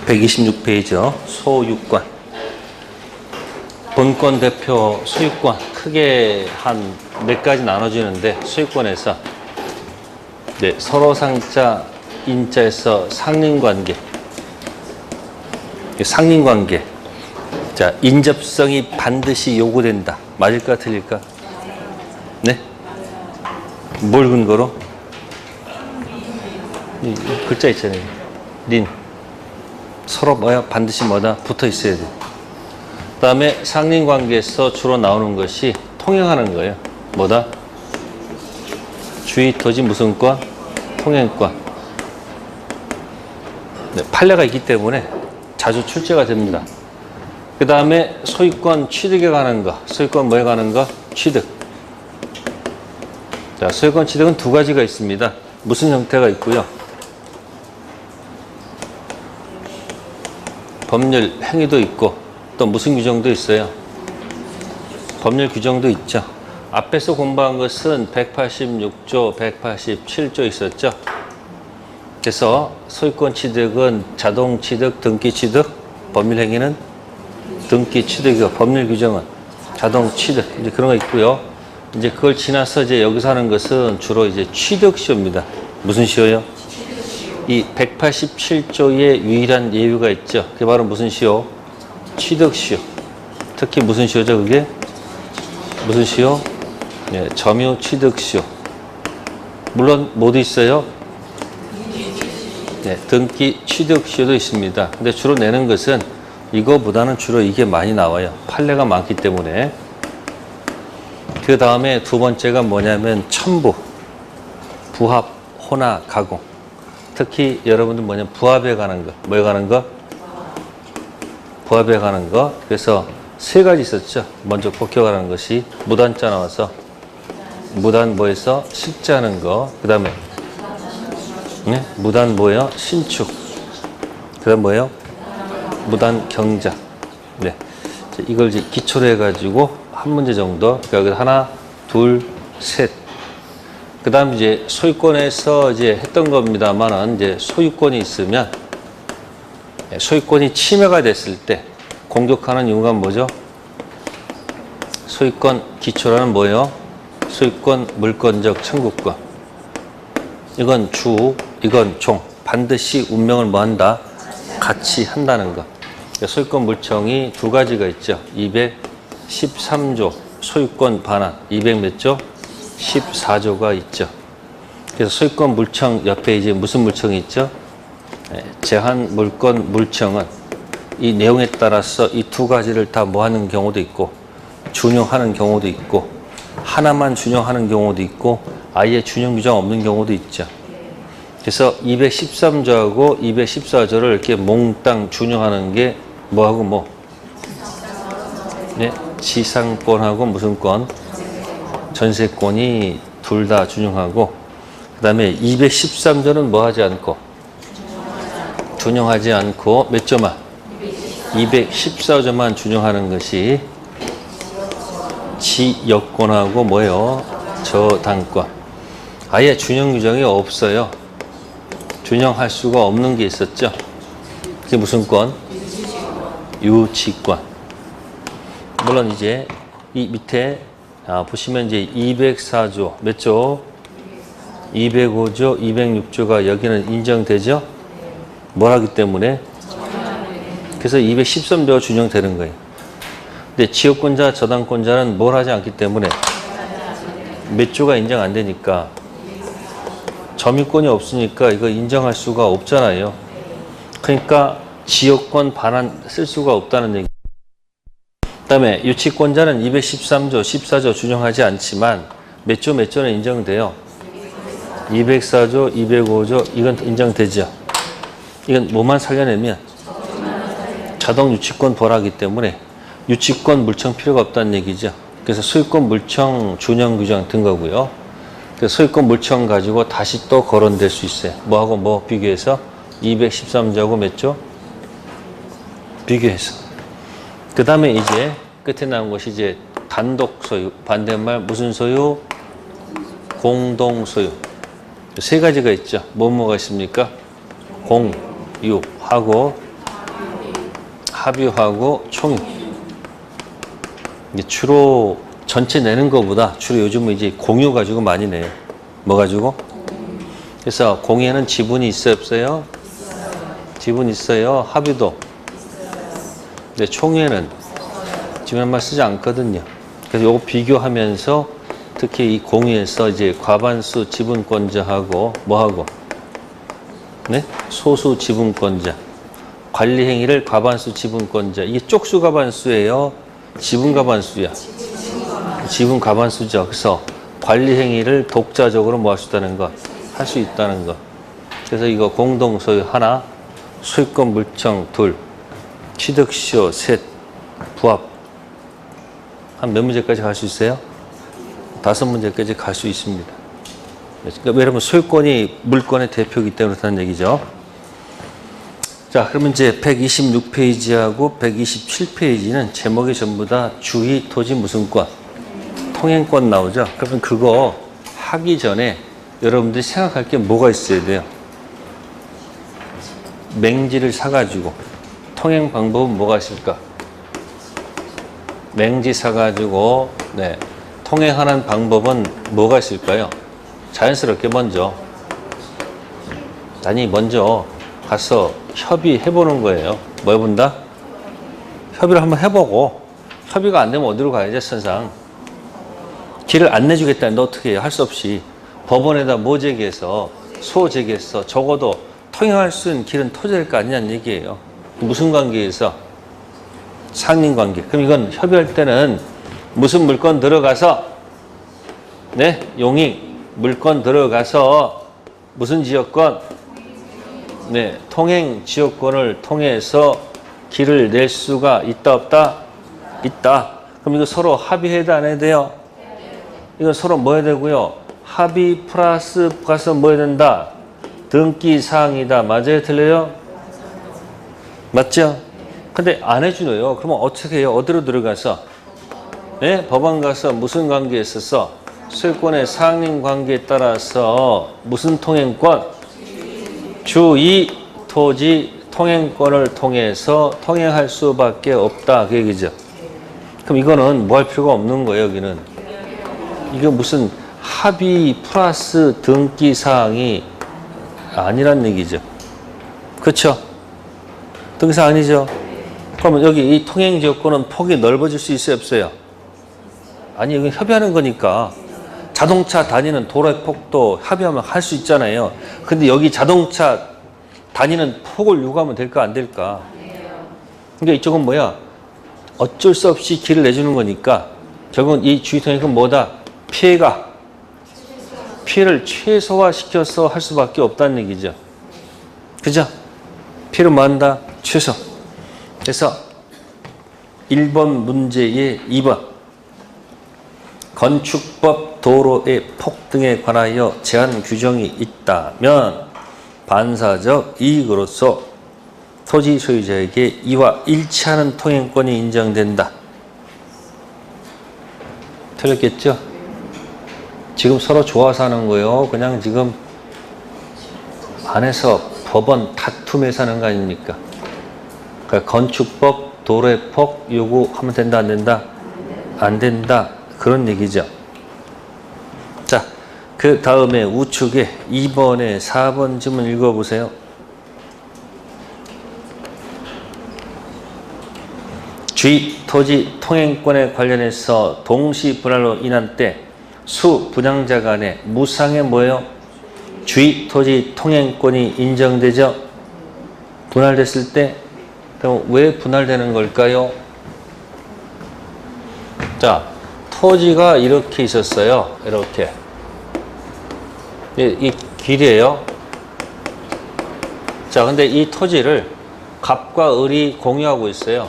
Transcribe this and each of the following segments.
126페이지요. 소유권. 본권, 대표, 소유권 크게 한 몇 가지 나눠지는데 소유권에서 서로상자, 인자에서 상린관계. 상린관계. 자, 인접성이 반드시 요구된다. 맞을까, 틀릴까? 네? 뭘 근거로? 이 글자 있잖아요. 린. 서로 뭐야? 반드시 뭐다? 붙어 있어야 돼. 그 다음에 상린관계에서 주로 나오는 것이 통행하는 거예요. 뭐다? 주의, 토지, 무슨 권? 통행권. 네, 판례가 있기 때문에 자주 출제가 됩니다. 그 다음에 소유권 취득에 관한 거. 소유권 뭐에 관한 거? 취득. 자, 소유권 취득은 두 가지가 있습니다. 무슨 형태가 있고요. 법률 행위도 있고 또 무슨 규정도 있어요. 법률 규정도 있죠. 앞에서 공부한 것은 186조, 187조 있었죠. 그래서 소유권 취득은 자동 취득, 등기 취득, 법률 행위는 등기 취득이고 법률 규정은 자동 취득. 이제 그런 거 있고요. 이제 그걸 지나서 이제 여기서 하는 것은 주로 이제 취득시효입니다. 무슨 시효요? 이 187조의 유일한 예외가 있죠. 그게 바로 무슨 시효? 취득시효. 특히 무슨 시효죠, 그게? 무슨 시효? 네, 점유 취득시효. 물론 모두 있어요. 네, 등기 취득시효도 있습니다. 근데 주로 내는 것은 이거보다는 주로 이게 많이 나와요. 판례가 많기 때문에. 그 다음에 두 번째가 뭐냐면 첨부, 부합, 혼화, 가공. 특히 여러분들 뭐냐면 부합에 관한 거. 뭐에 관한 거? 부합에 관한 거. 그래서 세 가지 있었죠. 먼저 꼭 기억하는 것이 무단자 나와서 무단 뭐에서 식자하는 거. 그 다음에 네? 무단 뭐예요? 신축. 그 다음 뭐예요? 무단 경작. 네. 이걸 이제 기초로 해가지고 한 문제 정도. 그러니까 하나, 둘, 셋. 그 다음 이제 소유권에서 이제 했던 겁니다만은 이제 소유권이 있으면 소유권이 침해가 됐을 때 공격하는 이유가 뭐죠? 소유권 기초라는 뭐예요? 소유권 물권적 청구권. 이건 주, 이건 종. 반드시 운명을 뭐 한다? 같이 한다는 거. 소유권 물청이 두 가지가 있죠. 213조 소유권 반환. 200 몇 조? 14조가 있죠. 그래서 소유권 물청 옆에 이제 무슨 물청이 있죠? 제한 물권 물청은 이 내용에 따라서 이 두 가지를 다 뭐 하는 경우도 있고 준용하는 경우도 있고 하나만 준용하는 경우도 있고 아예 준용 규정 없는 경우도 있죠. 그래서 213조하고 214조를 이렇게 몽땅 준용하는 게 뭐하고 뭐? 네, 지상권하고 무슨 권? 전세권이 둘 다 준용하고 그 다음에 213조는 뭐 하지 않고 준용하지 않고 몇 조만? 214조만 준용하는 것이 지역권하고 뭐예요? 저당권. 아예 준용 규정이 없어요. 준용할 수가 없는 게 있었죠. 그게 무슨 권? 유치권. 물론 이제 이 밑에 보시면 이제 204조 몇 조? 205조, 206조가 여기는 인정되죠? 뭘 하기 때문에? 그래서 213조가 준용되는 거예요. 근데 지역권자, 저당권자는 뭘 하지 않기 때문에 몇 조가 인정 안 되니까 점유권이 없으니까 이거 인정할 수가 없잖아요. 그러니까 지역권 반환 쓸 수가 없다는 얘기. 그 다음에 유치권자는 213조, 14조 준용하지 않지만 몇 조는 인정돼요. 204조, 205조 이건 인정되죠. 이건 뭐만 살려내면 자동 유치권 벌하기 때문에 유치권 물청 필요가 없다는 얘기죠. 그래서 소유권 물청 준용 규정 든 거고요. 그래서 소유권 물청 가지고 다시 또 거론될 수 있어요. 뭐하고 뭐 비교해서 213조하고 몇 조? 비교해서. 그 다음에 이제 끝에 나온 것이 이제 단독 소유, 반대말 무슨 소유? 공동 소유. 세 가지가 있죠. 뭐가 있습니까? 공유하고 합의하고 총유. 주로 전체 내는 것보다 주로 요즘은 이제 공유 가지고 많이 내요. 뭐 가지고? 그래서 공유에는 지분이 있어요, 없어요? 지분 있어요. 합의도. 근데 총유에는 지분 말 쓰지 않거든요. 그래서 요거 비교하면서 특히 이 공유에서 이제 과반수 지분권자하고 뭐하고? 네? 소수 지분권자. 관리 행위를 과반수 지분권자. 이게 쪽수 과반수예요? 지분 과반수야? 지분 과반수죠. 그래서 관리 행위를 독자적으로 뭐 할 수 있다는 것? 할 수 있다는 것. 그래서 이거 공동 소유 하나, 소유권 물청 둘, 취득시효 셋, 부합. 한 몇 문제까지 갈 수 있어요? 5문제까지 갈 수 있습니다. 그러니까 왜냐면 소유권이 물권의 대표이기 때문에 그렇다는 얘기죠. 자, 그러면 이제 126페이지하고 127페이지는 제목이 전부 다 주의 토지 무슨권, 통행권 나오죠. 그러면 그거 하기 전에 여러분들이 생각할 게 뭐가 있어야 돼요? 맹지를 사가지고 통행 방법은 뭐가 있을까? 맹지 사가지고 네, 통행하는 방법은 뭐가 있을까요? 자연스럽게 먼저 가서 협의해보는 거예요. 뭐 해본다? 협의를 한번 해보고 협의가 안 되면 어디로 가야지? 선상 길을 안 내주겠다는데 어떻게 해요? 할 수 없이 법원에다 뭐 제기해서 소 제기해서 적어도 통행할 수 있는 길은 터져야 될 거 아니냐는 얘기예요. 무슨 관계에서? 상린관계. 그럼 이건 협의할 때는 무슨 물건 들어가서 네? 용익 물건 들어가서 무슨 지역권? 네, 통행 지역권을 통해서 길을 낼 수가 있다 없다? 있다. 그럼 이거 서로 합의해야 돼, 안 해야 돼요? 이건 서로 뭐 해야 되고요? 합의 플러스 가서 뭐 해야 된다? 등기 사항이다. 맞아요? 틀려요? 맞죠? 근데 안 해주네요. 그러면 어떻게 해요? 어디로 들어가서? 네? 법원 가서 무슨 관계에 있어서? 소유권의 상린 관계에 따라서 무슨 통행권? 주2 토지 통행권을 통해서 통행할 수밖에 없다. 그 얘기죠. 그럼 이거는 뭐 할 필요가 없는 거예요, 여기는. 이거 무슨 합의 플러스 등기 사항이 아니란 얘기죠. 그렇죠? 등기사항 아니죠? 그러면 여기 이 통행지역권은 폭이 넓어질 수 있어요, 없어요? 아니, 여기 협의하는 거니까. 자동차 다니는 도로의 폭도 합의하면 할 수 있잖아요. 근데 여기 자동차 다니는 폭을 요구하면 될까 안 될까? 그러니까 이쪽은 뭐야? 어쩔 수 없이 길을 내주는 거니까 결국은 이 주의통행은 뭐다? 피해를 최소화시켜서 할 수밖에 없다는 얘기죠. 그죠? 피해를 뭐 한다? 최소. 그래서 1번 문제의 2번 건축법 도로의 폭 등에 관하여 제한 규정이 있다면 반사적 이익으로서 토지 소유자에게 이와 일치하는 통행권이 인정된다. 틀렸겠죠? 지금 서로 좋아서 하는 거예요. 그냥 지금 안에서 법원 다툼에서 하는 거 아닙니까? 그러니까 건축법 도로의 폭 요구하면 된다 안 된다? 안 된다. 그런 얘기죠. 자, 그 다음에 우측에 2번에 4번 질문 읽어보세요. 주의 토지 통행권에 관련해서 동시 분할로 인한 때 수 분양자 간에 무상의 뭐예요? 주의 토지 통행권이 인정되죠? 분할됐을 때 그럼 왜 분할되는 걸까요? 자, 토지가 이렇게 있었어요. 이렇게. 이 길이에요. 자, 근데 이 토지를 갑과 을이 공유하고 있어요.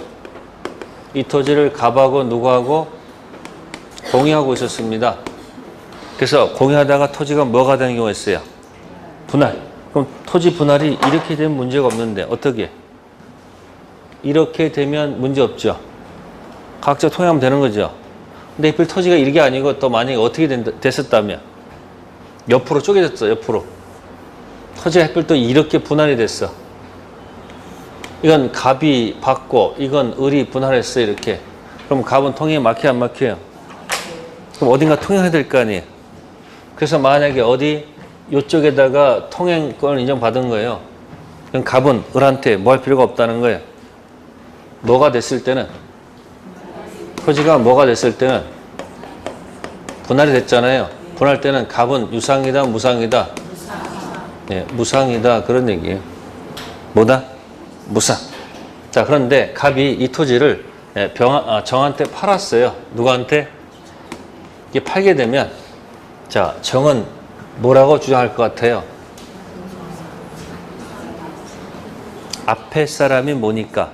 이 토지를 갑하고 누구하고 공유하고 있었습니다. 그래서 공유하다가 토지가 뭐가 되는 경우가 있어요? 분할. 그럼 토지 분할이 이렇게 되면 문제가 없는데 어떻게? 이렇게 되면 문제 없죠. 각자 통행하면 되는 거죠. 근데 하필 토지가 이게 아니고 또 만약에 어떻게 됐었다면 옆으로 쪼개졌어. 옆으로. 토지가 하필 또 이렇게 분할이 됐어. 이건 갑이 받고 이건 을이 분할했어요. 이렇게. 그럼 갑은 통행이 막혀요, 안 막혀요? 그럼 어딘가 통행해야 될 거 아니에요. 그래서 만약에 어디 이쪽에다가 통행권을 인정받은 거예요. 그럼 갑은 을한테 뭐 할 필요가 없다는 거예요. 뭐가 됐을 때는, 토지가 뭐가 됐을 때는 분할이 됐잖아요. 분할 때는 갑은 유상이다, 무상이다? 네, 무상이다. 그런 얘기예요. 뭐다? 무상. 자, 그런데 갑이 이 토지를 정한테 팔았어요. 누구한테? 이게 팔게 되면, 자, 정은 뭐라고 주장할 것 같아요? 앞에 사람이 뭐니까?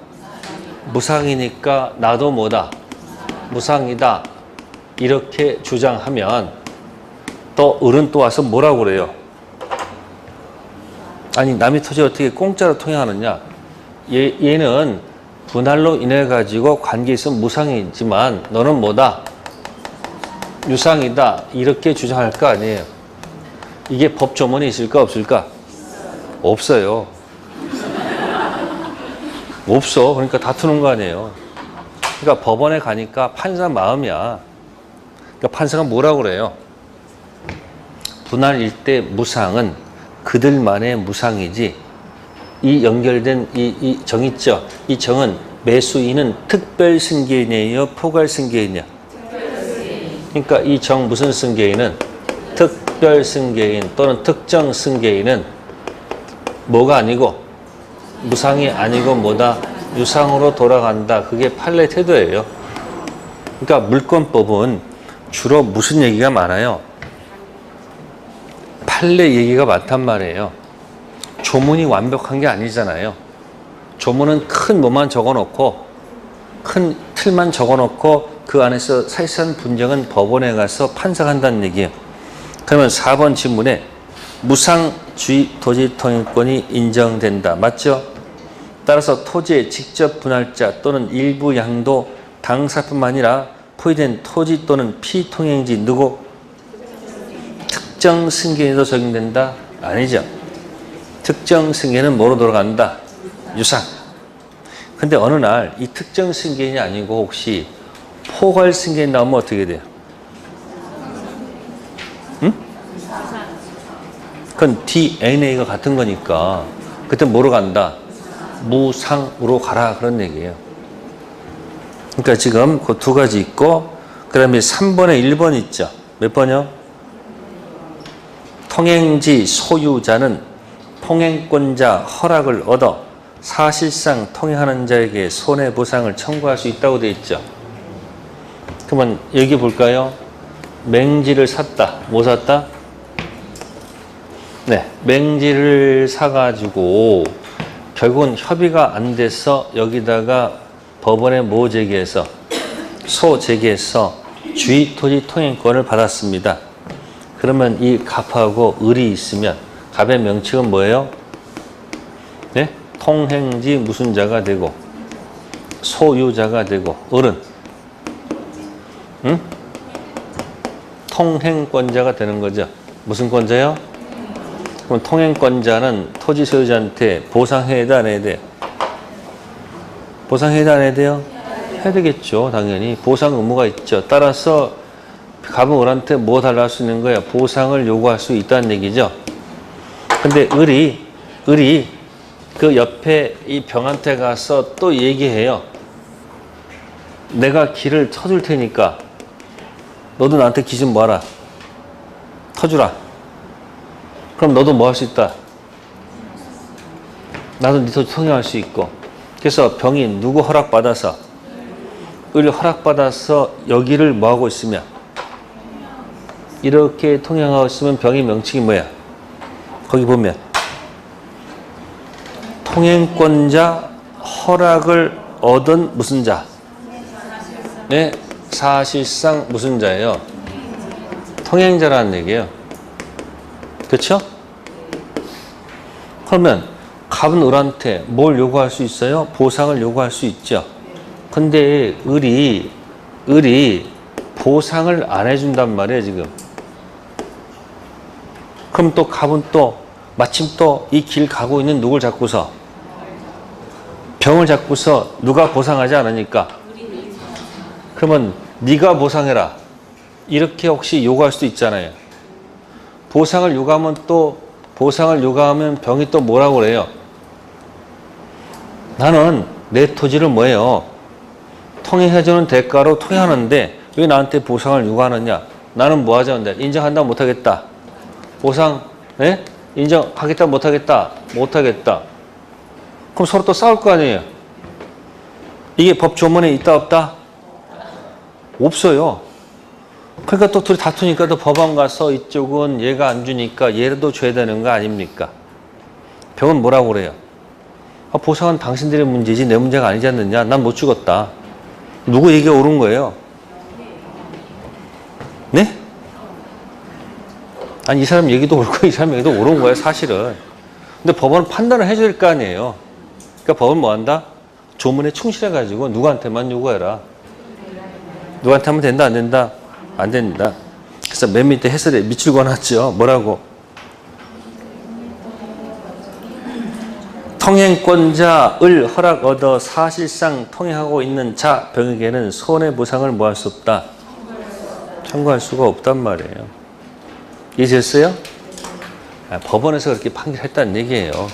무상이니까 나도 뭐다? 무상이다. 이렇게 주장하면 또 을은 또 와서 뭐라고 그래요? 아니, 남의 토지 어떻게 공짜로 통행하느냐? 얘는 분할로 인해 가지고 관계 있으면 무상이지만 너는 뭐다? 유상이다. 이렇게 주장할 거 아니에요. 이게 법 조문이 있을까 없을까? 없어요. 없어. 그러니까 다투는 거 아니에요. 그러니까 법원에 가니까 판사 마음이야. 그러니까 판사가 뭐라고 그래요? 분할일 때 무상은 그들만의 무상이지, 이 연결된 이 정 있죠? 이 정은 매수인은 특별 승계인이에요? 포괄 승계인이야? 그러니까 이 정 무슨 승계인은 특별 승계인 또는 특정 승계인은 뭐가 아니고 무상이 아니고 뭐다? 유상으로 돌아간다. 그게 판례 태도예요. 그러니까 물권법은 주로 무슨 얘기가 많아요? 판례 얘기가 많단 말이에요. 조문이 완벽한 게 아니잖아요. 조문은 큰 뭐만 적어놓고 큰 틀만 적어놓고 그 안에서 사실상 분쟁은 법원에 가서 판사가 한다는 얘기예요. 그러면 4번 질문에 무상주의 토지 통행권이 인정된다. 맞죠? 따라서 토지의 직접 분할자 또는 일부 양도 당사뿐만 아니라 포위된 토지 또는 피통행지 누구? 특정 승계인도 적용된다? 아니죠. 특정 승계는 뭐로 돌아간다? 유상. 근데 어느 날 이 특정 승계인이 아니고 혹시 포괄 승계인 나오면 어떻게 돼요? 응? 그건 DNA가 같은 거니까 그때 뭐로 간다? 무상으로 가라. 그런 얘기예요. 그러니까 지금 그 두 가지 있고, 그 다음에 3번에 1번 있죠. 몇 번이요? 통행지 소유자는 통행권자 허락을 얻어 사실상 통행하는 자에게 손해보상을 청구할 수 있다고 되어 있죠. 그러면 여기 볼까요? 맹지를 샀다. 뭐 샀다? 네, 맹지를 사가지고 결국은 협의가 안 돼서 여기다가 법원에 뭐 제기해서 소 제기해서 주의토지 통행권을 받았습니다. 그러면 이 갑하고 을이 있으면 갑의 명칭은 뭐예요? 네? 통행지 무슨 자가 되고 소유자가 되고 을은 응? 통행권자가 되는 거죠. 무슨 권자요? 그럼 통행권자는 토지 소유자한테 보상해야 돼, 안 해야 돼요? 보상해야 돼, 안 해야 돼요? 해야 되겠죠. 당연히. 보상 의무가 있죠. 따라서 갑은 을한테 뭐 달라할 수 있는 거야? 보상을 요구할 수 있다는 얘기죠. 근데 을이 그 옆에 이 병한테 가서 또 얘기해요. 내가 길을 터줄 테니까 너도 나한테 기 좀 뭐하라? 터주라. 그럼 너도 뭐 할 수 있다? 나도 네 토지 통행할 수 있고. 그래서 병이 누구 허락받아서? 을이 허락받아서 여기를 뭐 하고 있으면? 이렇게 통행하고 있으면 병의 명칭이 뭐야? 거기 보면 통행권자 허락을 얻은 무슨 자? 네, 사실상 무슨 자예요? 통행자라는 얘기예요. 그렇죠? 그러면 갑은 을한테 뭘 요구할 수 있어요? 보상을 요구할 수 있죠. 근데 을이 보상을 안 해준단 말이에요, 지금. 그럼 또 갑은 또 마침 또 이 길 가고 있는 누굴 잡고서 병을 잡고서 누가 보상하지 않으니까. 그러면 네가 보상해라. 이렇게 혹시 요구할 수도 있잖아요. 보상을 요구하면 병이 또 뭐라고 그래요? 나는 내 토지를 뭐예요? 통행해주는 대가로 통행하는데 왜 나한테 보상을 요구하느냐? 나는 뭐 하자는데 인정한다 못하겠다. 보상 인정하겠다 못하겠다. 못하겠다. 그럼 서로 또 싸울 거 아니에요. 이게 법 조문에 있다 없다? 없어요. 그러니까 또 둘이 다투니까 또 법원 가서 이쪽은 얘가 안 주니까 얘도 줘야 되는 거 아닙니까? 병은 뭐라고 그래요? 보상은 당신들의 문제지 내 문제가 아니지 않느냐? 난 못 죽었다. 누구 얘기가 옳은 거예요? 네? 아니 이 사람 얘기도 옳고 이 사람 얘기도 옳은 거예요 사실은. 근데 법원은 판단을 해줘야 될 거 아니에요. 그러니까 법은 뭐 한다? 조문에 충실해가지고 누구한테만 요구해라. 누구한테 하면 된다 안 된다? 안 된다. 그래서 맨 밑에 해설에 밑줄 그어놨죠. 뭐라고? 통행권자을 허락 얻어 사실상 통행하고 있는 자 병에게는 손해보상을 뭐 할 수 없다? 청구할 수가 없단 말이에요. 이해됐어요? 법원에서 그렇게 판결했다는 얘기예요.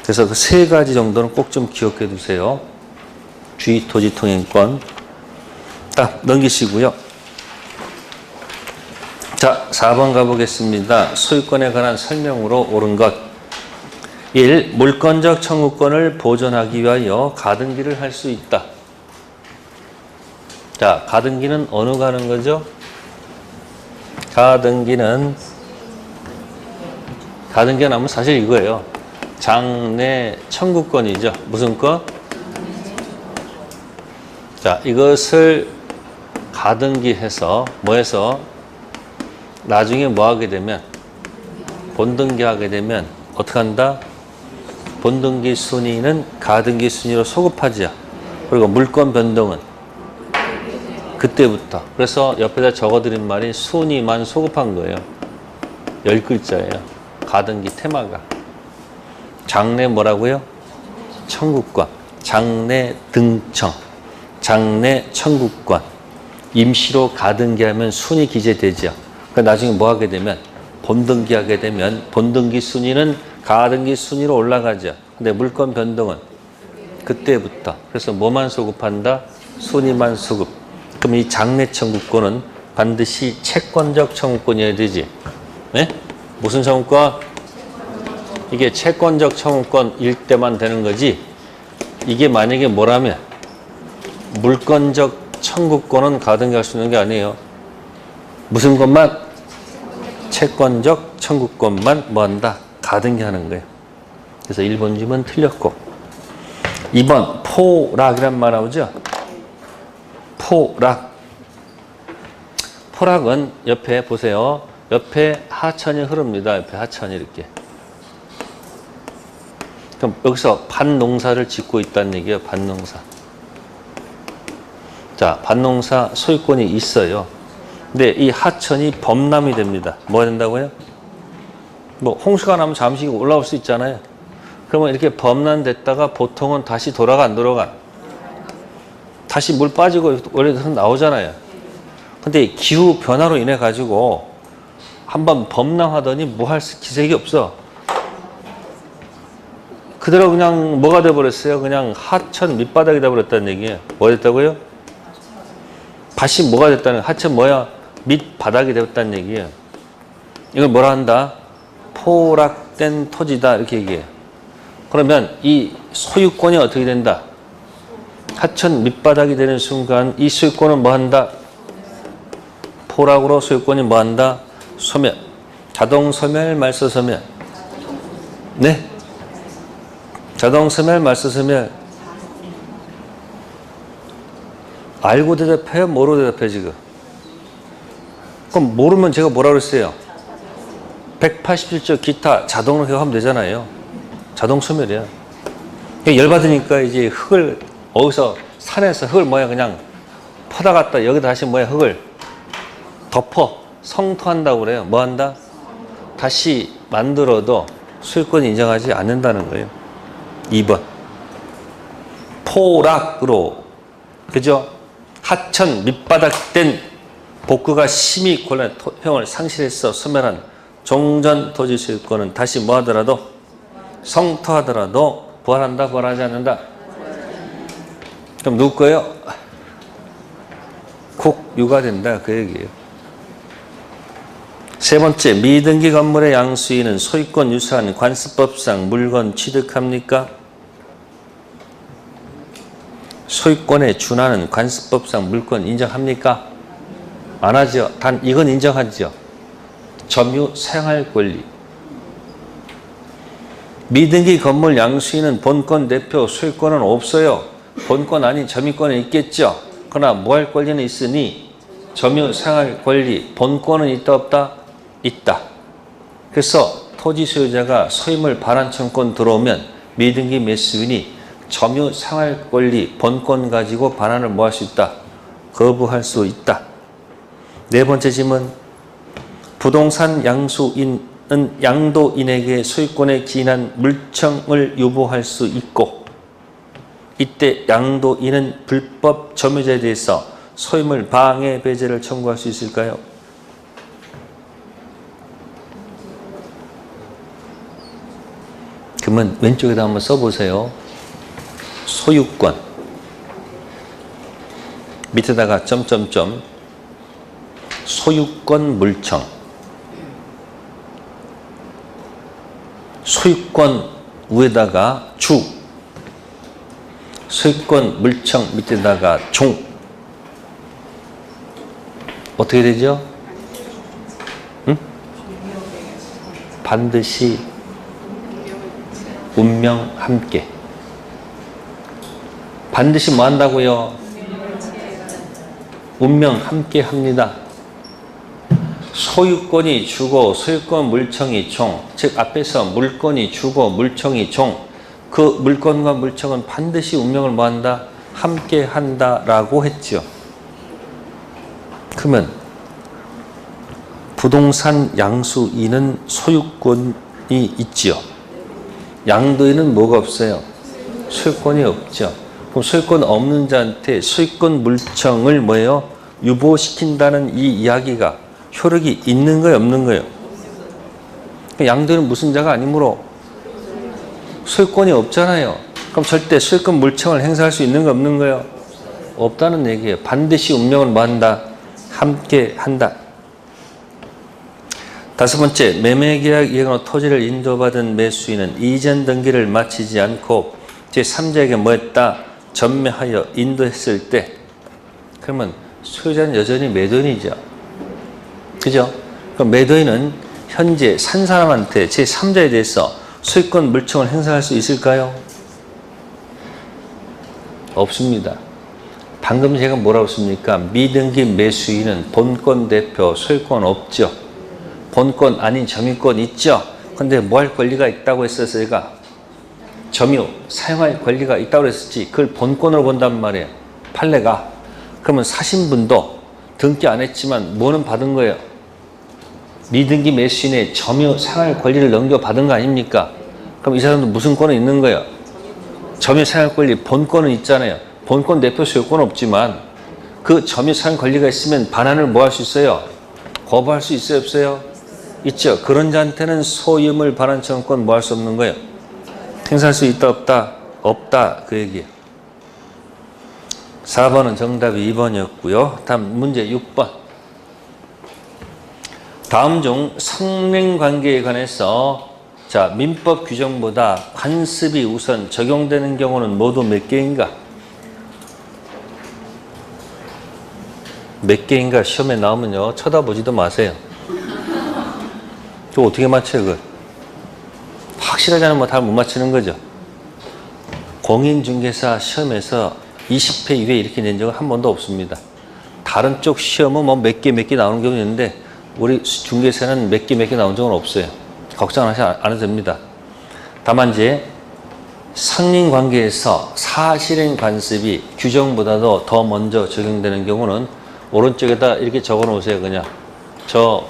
그래서 그 세 가지 정도는 꼭 좀 기억해 두세요. 주의 토지 통행권. 딱 넘기시고요. 자, 4번 가보겠습니다. 소유권에 관한 설명으로 옳은 것. 1. 물권적 청구권을 보존하기 위하여 가등기를 할 수 있다. 자, 가등기는 어느 가는 거죠? 가등기는 하면 사실 이거예요. 장내 청구권이죠. 무슨 권? 자, 이것을 가등기해서 뭐해서 나중에 뭐 하게 되면 본등기 하게 되면 어떻게 한다? 본등기 순위는 가등기 순위로 소급하죠. 그리고 물권 변동은 그때부터. 그래서 옆에다 적어드린 말이 순위만 소급한 거예요. 10글자예요. 가등기 테마가. 장내 뭐라고요? 청구권. 장내 등청. 장내 청구권. 임시로 가등기하면 순위 기재되죠. 그러니까 나중에 뭐 하게 되면 본등기 하게 되면 본등기 순위는 가등기 순위로 올라가죠. 근데 물권 변동은 그때부터. 그래서 뭐만 소급한다? 순위만 소급. 그럼 이 장내 청구권은 반드시 채권적 청구권이어야 되지. 네? 무슨 청구권? 이게 채권적 청구권일 때만 되는 거지. 이게 만약에 뭐라면 물권적 청구권은 가등기할 수 있는 게 아니에요. 무슨 것만? 채권적 청구권만 뭐한다? 가등기하는 거예요. 그래서 1번 질문 틀렸고 2번 포락이란 말 나오죠? 포락. 포락은 옆에 보세요. 옆에 하천이 흐릅니다. 옆에 하천이 이렇게. 그럼 여기서 밭농사를 짓고 있다는 얘기예요. 밭농사. 자, 밭농사 소유권이 있어요. 근데 이 하천이 범람이 됩니다. 뭐 된다고요? 뭐 홍수가 나면 잠시 올라올 수 있잖아요. 그러면 이렇게 범람됐다가 보통은 다시 돌아가 안 돌아가? 다시 물 빠지고 원래 나오잖아요. 근데 기후 변화로 인해 가지고 한번 범람하더니 뭐 할 기색이 없어. 그대로 그냥 뭐가 돼버렸어요? 그냥 하천 밑바닥이 돼버렸다는 얘기예요. 뭐 됐다고요? 밭이 뭐가 됐다는, 하천 뭐야? 밑바닥이 되었다는 얘기예요. 이걸 뭐라 한다? 포락된 토지다 이렇게 얘기해요. 그러면 이 소유권이 어떻게 된다? 하천 밑바닥이 되는 순간 이 소유권은 뭐 한다? 포락으로 소유권이 뭐 한다? 소멸. 자동 소멸, 말소 소멸. 네? 자동 소멸, 말소 소멸. 알고 대답해요? 뭐로 대답해요 지금? 그럼 모르면 제가 뭐라 그랬어요? 187조 기타 자동으로 기억하면 되잖아요. 자동 소멸이야. 열받으니까 이제 흙을 어디서 산에서 흙을 뭐야 그냥 퍼다 갖다 여기다 다시 뭐야 흙을 덮어 성토한다고 그래요. 뭐 한다? 다시 만들어도 소유권 인정하지 않는다는 거예요. 2번. 포락으로, 그죠? 하천 밑바닥 된 복구가 심히 곤란해 형을 상실해서 소멸한 종전 토지 소유권은 다시 뭐 하더라도 성토하더라도 부활한다, 부활하지 않는다? 그럼 누구 거예요? 국유가 된다, 그 얘기예요. 세 번째, 미등기 건물의 양수인은 소유권 유사한 관습법상 물건 취득합니까? 소유권에 준하는 관습법상 물건 인정합니까? 안 하죠. 단 이건 인정하죠. 점유 사용할 권리. 미등기 건물 양수인은 본권 대표 소유권은 없어요. 본권 아닌 점유권은 있겠죠. 그러나 뭐 할 권리는 있으니 점유 사용할 권리, 본권은 있다 없다? 있다. 그래서 토지 소유자가 소유물 반환 청구권 들어오면 미등기 매수인이 점유 사용할 권리, 본권 가지고 반환을 뭐 할 수 있다? 거부할 수 있다. 네 번째 질문. 부동산 양수인은 양도인에게 소유권에 기인한 물청을 유보할 수 있고, 이때 양도인은 불법 점유자에 대해서 소유물 방해 배제를 청구할 수 있을까요? 그러면 왼쪽에다 한번 써보세요. 소유권 밑에다가 점점점 소유권 물청. 소유권 위에다가 주, 소유권 물청 밑에다가 종. 어떻게 되죠? 응? 반드시 운명 함께. 반드시 뭐 한다고요? 운명 함께 합니다. 소유권이 주고 소유권 물청이 종, 즉 앞에서 물건이 주고 물청이 종, 그 물건과 물청은 반드시 운명을 뭐 한다? 함께 한다라고 했죠. 그러면 부동산 양수인은 소유권이 있지요. 양도인은 뭐가 없어요? 소유권이 없죠. 그럼 소유권 없는 자한테 소유권 물청을 뭐예요? 유보시킨다는 이 이야기가 효력이 있는 거예요, 없는 거예요? 양도인은 무슨 자가 아니므로 소유권이 없잖아요. 그럼 절대 소유권 물청을 행사할 수 있는 거 없는 거예요? 없다는 얘기예요. 반드시 운명을 뭐 한다? 함께 한다. 다섯 번째, 매매계약 이행으로 토지를 인도받은 매수인은 이전 등기를 마치지 않고 제3자에게 뭐 했다? 전매하여 인도했을 때, 그러면 소유자는 여전히 매도인이죠. 그죠? 그럼 매도인은 현재 산 사람한테 제3자에 대해서 소유권 물청을 행사할 수 있을까요? 없습니다. 방금 제가 뭐라고 했습니까? 미등기 매수인은 본권 대표 소유권 없죠. 본권 아닌 점유권 있죠. 근데 뭐 할 권리가 있다고 했었어요? 제가 점유, 사용할 권리가 있다고 했었지. 그걸 본권으로 본단 말이에요. 판례가. 그러면 사신 분도 등기 안 했지만 뭐는 받은 거예요? 미등기 매수인의 점유, 사용할 권리를 넘겨받은 거 아닙니까? 그럼 이 사람도 무슨 권은 있는 거예요? 점유, 사용할 권리, 본권은 있잖아요. 본권 대표 소유권은 없지만 그 점유, 사용 권리가 있으면 반환을 뭐 할 수 있어요? 거부할 수 있어요, 없어요? 있죠. 그런 자한테는 소유물 반환 청구권 뭐 할 수 없는 거예요? 행사할 수 있다, 없다? 없다, 그 얘기예요. 4번은 정답이 2번이었고요. 다음 문제 6번. 다음 중 상맹관계에 관해서 자 민법 규정보다 관습이 우선 적용되는 경우는 모두 몇 개인가? 몇 개인가 시험에 나오면요 쳐다보지도 마세요. 저 어떻게 맞춰요 그걸? 확실하지 않으면 다 못 맞추는 거죠. 공인중개사 시험에서 20회 이후에 이렇게 낸 적은 한 번도 없습니다. 다른 쪽 시험은 뭐 몇 개 나오는 경우 있는데 우리 중개사는 몇 개 나온 적은 없어요. 걱정하지 않아도 됩니다. 다만 이제 상린관계에서 사실행 관습이 규정보다도 더 먼저 적용되는 경우는 오른쪽에다 이렇게 적어 놓으세요. 그냥 저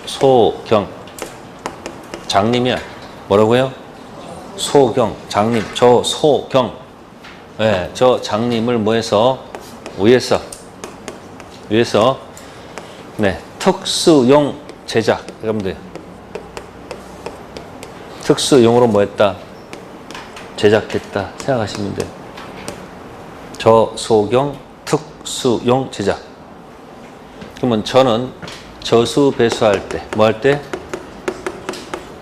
소경 장님이야. 뭐라고요? 소경, 장님, 저 소경. 네, 저 장님을 뭐해서? 위해서, 네, 특수용 제작. 이러면 돼요. 특수용으로 뭐 했다? 제작했다. 생각하시면 돼요. 저 소경 특수용 제작. 그러면 저는 저수 배수할 때, 뭐 할 때?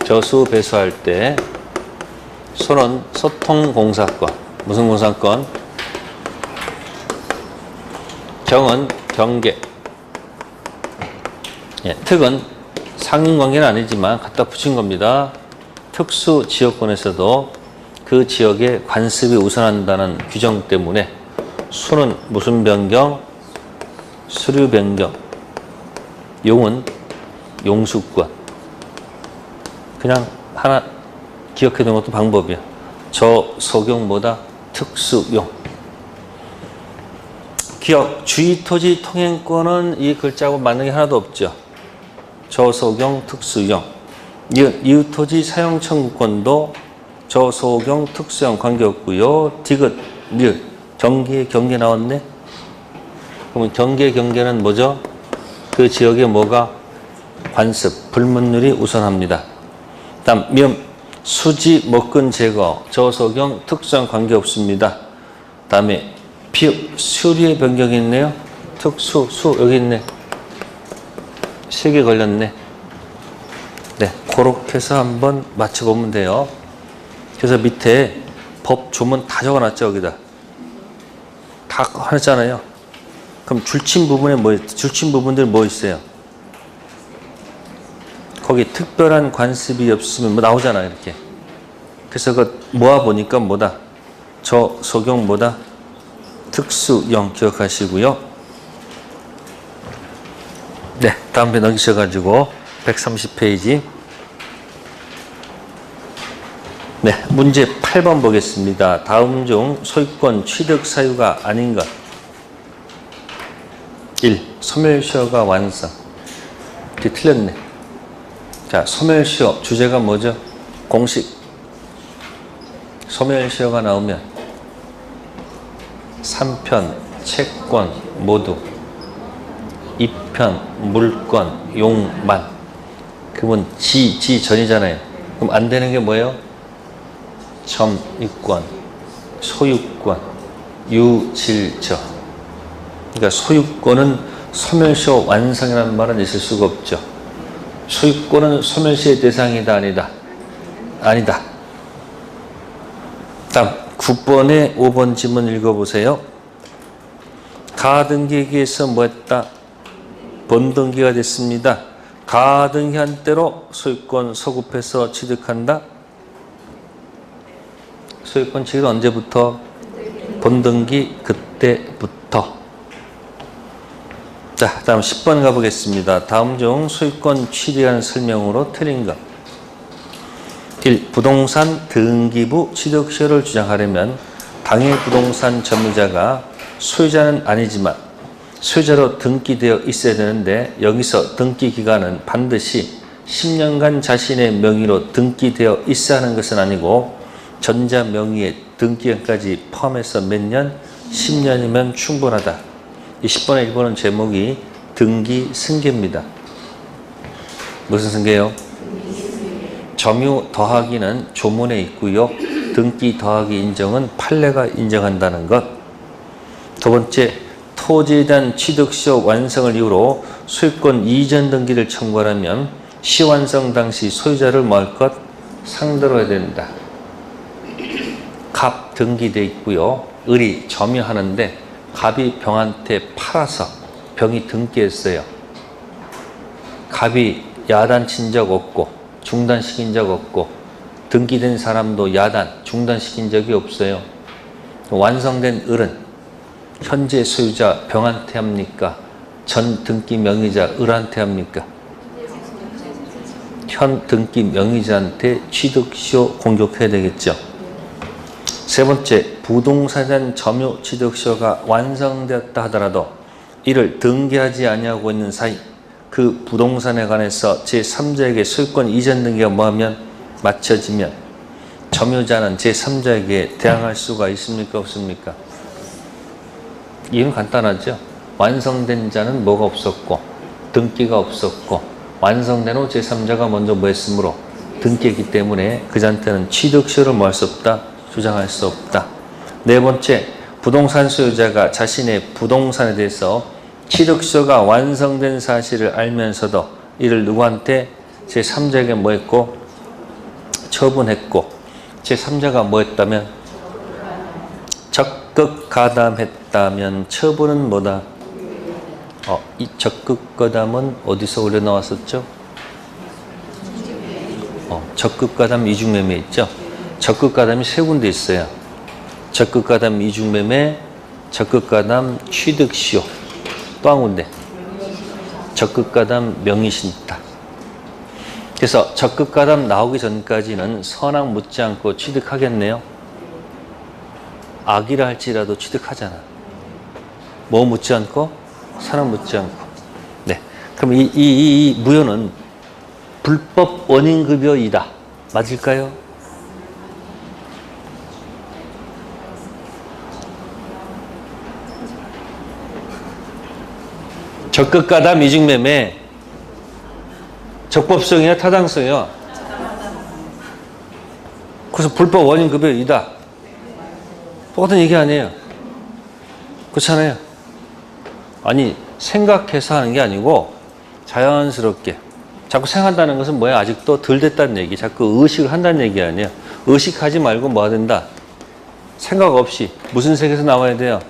저수 배수할 때, 소는 소통공사권. 무슨 공사권? 경은 경계. 예, 특은 상인관계는 아니지만 갖다 붙인 겁니다. 특수 지역권에서도 그 지역의 관습이 우선한다는 규정 때문에 수는 무슨 변경? 수류 변경. 용은 용수권. 그냥 하나 기억해 두는 것도 방법이야. 저 소경보다 특수용. 기억, 주의토지 통행권은 이 글자하고 맞는 게 하나도 없죠. 저소경 특수용. 이웃토지 사용 청구권도 저소경 특수용 관계없고요. 디귿, 리을, 경계 나왔네. 그러면 경계는 뭐죠? 그 지역에 뭐가? 관습, 불문율이 우선합니다. 다음 면, 수지, 먹근 제거, 저소경 특수용 관계없습니다. 다음에 비읍, 수리의 변경이 있네요. 특수, 수 여기 있네. 3개 걸렸네. 네, 그렇게 해서 한번 맞춰보면 돼요. 그래서 밑에 법 조문 다 적어놨죠, 여기다. 다 했잖아요. 그럼 줄친 부분에 줄친 부분들 뭐 있어요? 거기 특별한 관습이 없으면 뭐 나오잖아요, 이렇게. 그래서 그 모아보니까 뭐다? 저 소경 뭐다? 특수형 기억하시고요. 네, 다음 배 넘기셔가지고 130페이지. 네, 문제 8번 보겠습니다. 다음 중 소유권 취득 사유가 아닌 것. 1. 소멸시효가 완성. 이게 틀렸네. 자, 소멸시효 주제가 뭐죠? 공식. 소멸시효가 나오면 3편, 채권 모두 2편, 물권, 용만. 그러면 지 전이잖아요. 그럼 안 되는 게 뭐예요? 점유권, 소유권, 유질저. 그러니까 소유권은 소멸시효 완성이라는 말은 있을 수가 없죠. 소유권은 소멸시효의 대상이다, 아니다. 다음 9번에 5번 지문 읽어보세요. 가등기에서 뭐 했다? 번등기가 됐습니다. 가등기한 대로 소유권 소급해서 취득한다. 소유권 취득은 언제부터? 번등기 그때부터. 자, 다음 10번 가보겠습니다. 다음 중 소유권 취득한 설명으로 틀린 것. 1. 부동산 등기부 취득시효를 주장하려면 당해 부동산 점유자가 소유자는 아니지만 소유자로 등기되어 있어야 되는데 여기서 등기 기간은 반드시 10년간 자신의 명의로 등기되어 있어야 하는 것은 아니고 전자 명의의 등기간까지 포함해서 몇 년? 10년이면 충분하다. 이 10번에 1번은 제목이 등기 승계입니다. 무슨 승계요? 점유 더하기는 조문에 있고요. 등기 더하기 인정은 판례가 인정한다는 것. 두 번째, 토지에 대한 취득시효 완성을 이유로 소유권 이전 등기를 청구하려면 시완성 당시 소유자를 뭐 할 것? 상대로 해야 된다. 갑 등기돼 있고요. 을이 점유하는데 갑이 병한테 팔아서 병이 등기했어요. 갑이 야단친 적 없고 중단시킨 적 없고 등기된 사람도 야단, 중단시킨 적이 없어요. 완성된 을은 현재 소유자 병한테 합니까? 전 등기 명의자 을한테 합니까? 현 등기 명의자한테 취득시효 공격해야 되겠죠. 세 번째, 부동산에 대한 점유 취득시효가 완성되었다 하더라도 이를 등기하지 아니하고 있는 사이 그 부동산에 관해서 제3자에게 소유권 이전 등기가 뭐하면 맞춰지면 점유자는 제3자에게 대항할 수가 있습니까? 없습니까? 이유는 간단하죠. 완성된 자는 뭐가 없었고 등기가 없었고 완성된 후 제3자가 먼저 뭐 했으므로 등기했기 때문에 그 자한테는 취득시효를 뭐 할 수 없다? 주장할 수 없다. 네 번째, 부동산 소유자가 자신의 부동산에 대해서 취득시효가 완성된 사실을 알면서도 이를 누구한테? 제3자에게 뭐 했고? 처분했고 제3자가 뭐 했다면? 적극 가담했다면 처분은 뭐다? 이 적극 가담은 어디서 올려 나왔었죠? 적극 가담 이중매매 있죠? 적극 가담이 세 군데 있어요. 적극 가담 이중매매, 적극 가담 취득시효, 또 한 군데 적극 가담 명의신탁. 그래서 적극 가담 나오기 전까지는 선악 묻지 않고 취득하겠네요. 악이라 할지라도 취득하잖아. 뭐 묻지 않고? 선악 묻지 않고. 네. 그럼 이 무효는 불법 원인급여이다. 맞을까요? 적극 가담 이중매매 적법성이야 타당성이야? 그래서 불법 원인급여이다. 똑같은 얘기 아니에요. 그렇잖아요. 아니 생각해서 하는 게 아니고 자연스럽게 자꾸 생각한다는 것은 뭐야? 아직도 덜 됐다는 얘기. 자꾸 의식을 한다는 얘기 아니에요. 의식하지 말고 뭐 해야 된다? 생각 없이 무슨 색에서 나와야 돼요?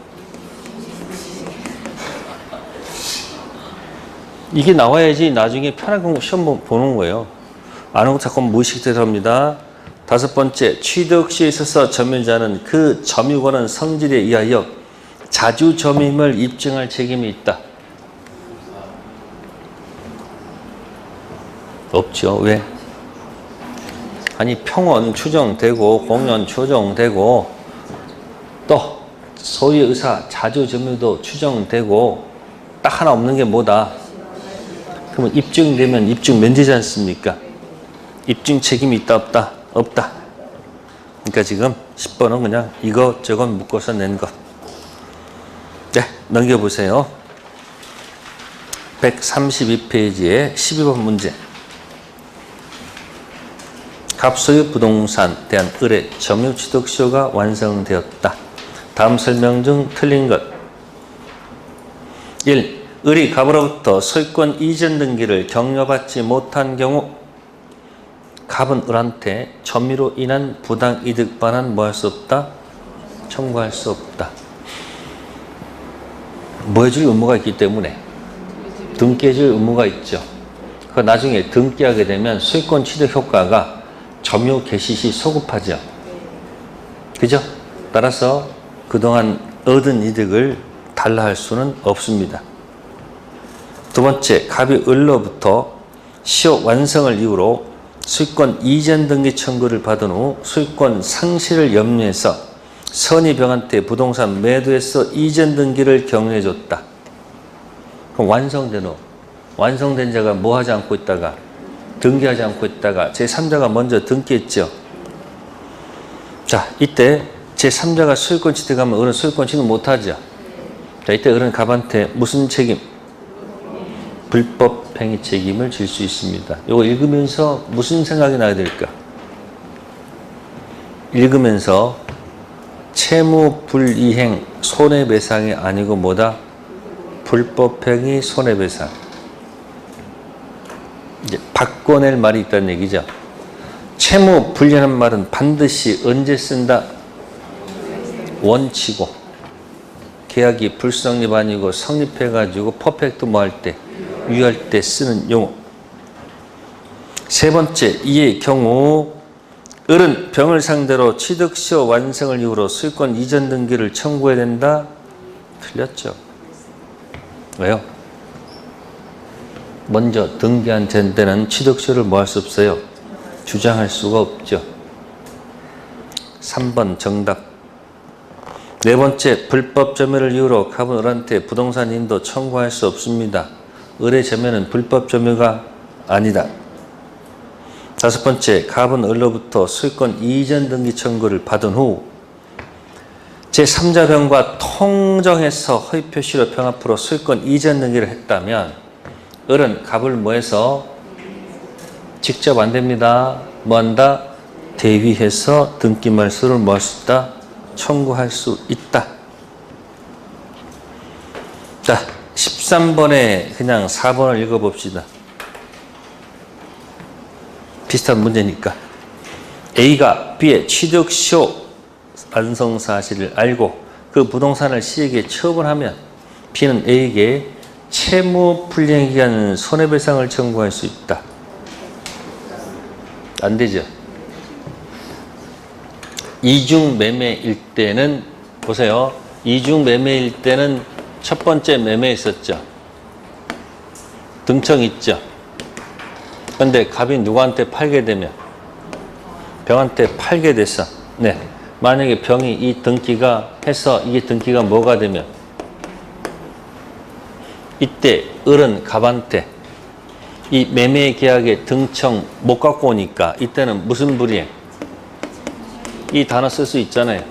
이게 나와야지 나중에 편하게 시험 보는 거예요. 아는 거 자꾸 무의식대로 합니다. 다섯 번째, 취득시에 있어서 점유자는 그 점유권은 성질에 의하여 자주 점유임을 입증할 책임이 있다. 없죠. 왜? 아니 평원 추정되고 공연 추정되고 또 소유의 의사 자주 점유도 추정되고 딱 하나 없는 게 뭐다? 그러면 입증되면 입증 면제지 않습니까? 입증 책임이 있다 없다? 없다. 그러니까 지금 10번은 그냥 이것저것 묶어서 낸 것. 네, 넘겨보세요. 132페이지에 12번 문제. 갑소유 부동산 대한 의뢰 점유 취득시효가 완성되었다. 다음 설명 중 틀린 것. 1. 을이 갑으로부터 소유권 이전 등기를 격려받지 못한 경우 갑은 을한테 점유로 인한 부당이득 반환 뭐 할 수 없다? 청구할 수 없다. 뭐 해줄 의무가 있기 때문에 등기해줄 의무가 있죠. 그 나중에 등기하게 되면 소유권 취득 효과가 점유 개시 시 소급하죠. 그죠? 따라서 그동안 얻은 이득을 달라 할 수는 없습니다. 두 번째, 갑이 을로부터 시효 완성을 이유로 소유권 이전 등기 청구를 받은 후 소유권 상실을 염려해서 선의병한테 부동산 매도해서 이전 등기를 격려해줬다. 그럼 완성된 후 완성된 자가 뭐 하지 않고 있다가 등기하지 않고 있다가 제3자가 먼저 등기했죠. 자, 이때 제3자가 소유권 취득하면 을은 소유권 취득 못하죠. 자, 이때 을은 갑한테 무슨 책임? 불법 행위 책임을 질 수 있습니다. 이거 읽으면서 무슨 생각이 나야 될까? 읽으면서 채무 불이행 손해배상이 아니고 뭐다? 불법 행위 손해배상. 이제 바꿔낼 말이 있다는 얘기죠. 채무 불이라는 말은 반드시 언제 쓴다? 원치고 계약이 불성립 아니고 성립해가지고 퍼펙트 뭐 할 때? 유효할 때 쓰는 용어. 세 번째, 이의 경우 을은 병을 상대로 취득시효 완성을 이유로 소유권 이전 등기를 청구해야 된다? 틀렸죠. 왜요? 먼저 등기한 데는 취득시효를 뭐 할 수 없어요? 주장할 수가 없죠. 3번 정답. 네 번째, 불법 점유를 이유로 갑은 을한테 부동산 임도 청구할 수 없습니다. 을의 점유는 불법 점유가 아니다. 5번째, 갑은 을로부터 소유권 이전 등기 청구를 받은 후 제3자병과 통정해서 허위 표시로 병합으로 소유권 이전 등기를 했다면 을은 갑을 뭐해서 직접 안 됩니다. 뭐한다? 대위해서 등기 말소를 뭐 할 수 있다? 청구할 수 있다. 자, 13번에 그냥 4번을 읽어봅시다. 비슷한 문제니까. A가 B의 취득시효 완성 사실을 알고 그 부동산을 C에게 처분하면 B는 A에게 채무 불이행기간 손해배상을 청구할 수 있다. 안 되죠. 이중 매매일 때는 보세요. 이중 매매일 때는 첫 번째 매매 있었죠. 등청 있죠. 그런데 갑이 누구한테 팔게 되면 병한테 팔게 됐어. 네. 만약에 병이 이 등기가 해서 이게 등기가 뭐가 되면 이때 을은 갑한테 이 매매 계약의 등청 못 갖고 오니까 이때는 무슨 불이행? 이 단어 쓸 수 있잖아요.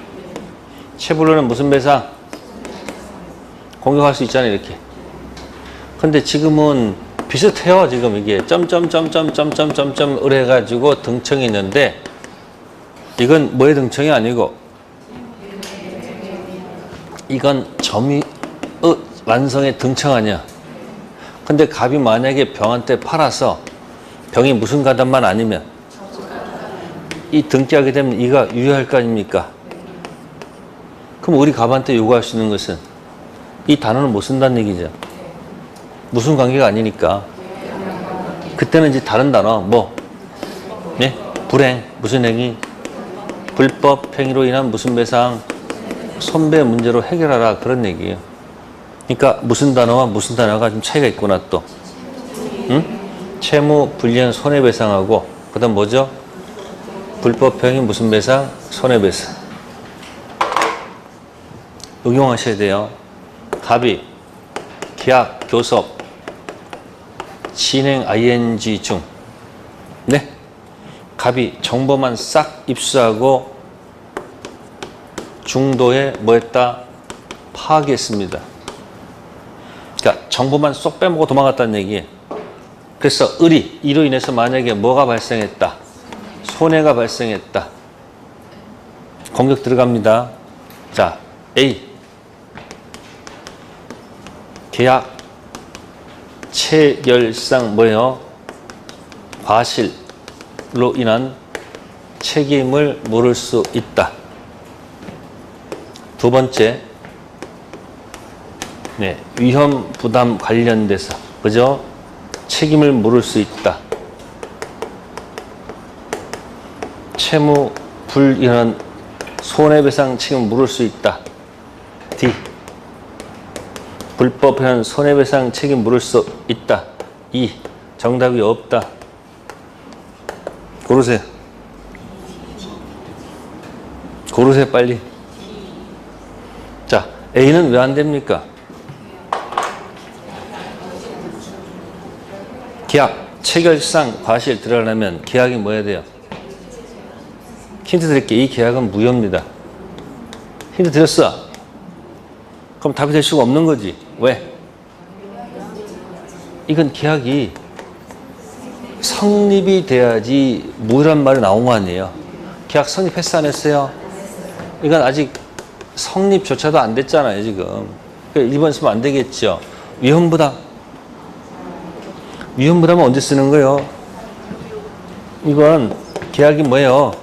채불로는 무슨 배상? 공격할 수 있잖아요, 이렇게. 근데 지금은 비슷해요, 지금 이게. 점점점점점점점점 을 해가지고 등청이 있는데 이건 뭐의 등청이 아니고 이건 점이 완성의 등청 아니야. 근데 갑이 만약에 병한테 팔아서 병이 무슨 가단만 아니면 이 등기하게 되면 이가 유효할 거 아닙니까? 그럼 우리 갑한테 요구할 수 있는 것은 이 단어는 못 쓴다는 얘기죠. 무슨 관계가 아니니까. 그때는 이제 다른 단어, 뭐, 네? 불행, 무슨 행위, 불법 행위로 인한 무슨 배상, 손배 문제로 해결하라. 그런 얘기예요. 그러니까 무슨 단어와 무슨 단어가 좀 차이가 있구나 또. 응? 채무 불이행 손해배상하고 그 다음 뭐죠? 불법 행위 무슨 배상? 손해배상. 응용하셔야 돼요. 갑이 계약, 교섭, 진행 ing 중 네? 갑이 정보만 싹 입수하고 중도에 뭐 했다? 파악했습니다. 그러니까 정보만 쏙 빼먹고 도망갔다는 얘기예요. 그래서 을이 이로 인해서 만약에 뭐가 발생했다? 손해가 발생했다. 공격 들어갑니다. 자, A 계약 체결상 뭐예요? 과실로 인한 책임을 물을 수 있다. 두 번째, 네, 위험 부담 관련돼서 그죠? 책임을 물을 수 있다. 채무 불이한 손해배상 책임을 물을 수 있다. D. 불법한 손해배상 책임 물을 수 있다. E. 정답이 없다. 고르세요. 고르세요, 빨리. 자, A는 왜 안 됩니까? 계약, 체결상 과실 들어가려면 계약이 뭐 해야 돼요? 힌트 드릴게요. 이 계약은 무효입니다. 힌트 드렸어. 그럼 답이 될 수가 없는 거지. 왜? 이건 계약이 성립이 돼야지 무효란 말이 나온 거 아니에요. 계약 성립했어, 안 했어요? 이건 아직 성립조차도 안 됐잖아요, 지금. 1번 쓰면 안 되겠죠. 위험부담. 위험부담은 언제 쓰는 거예요? 이건 계약이 뭐예요?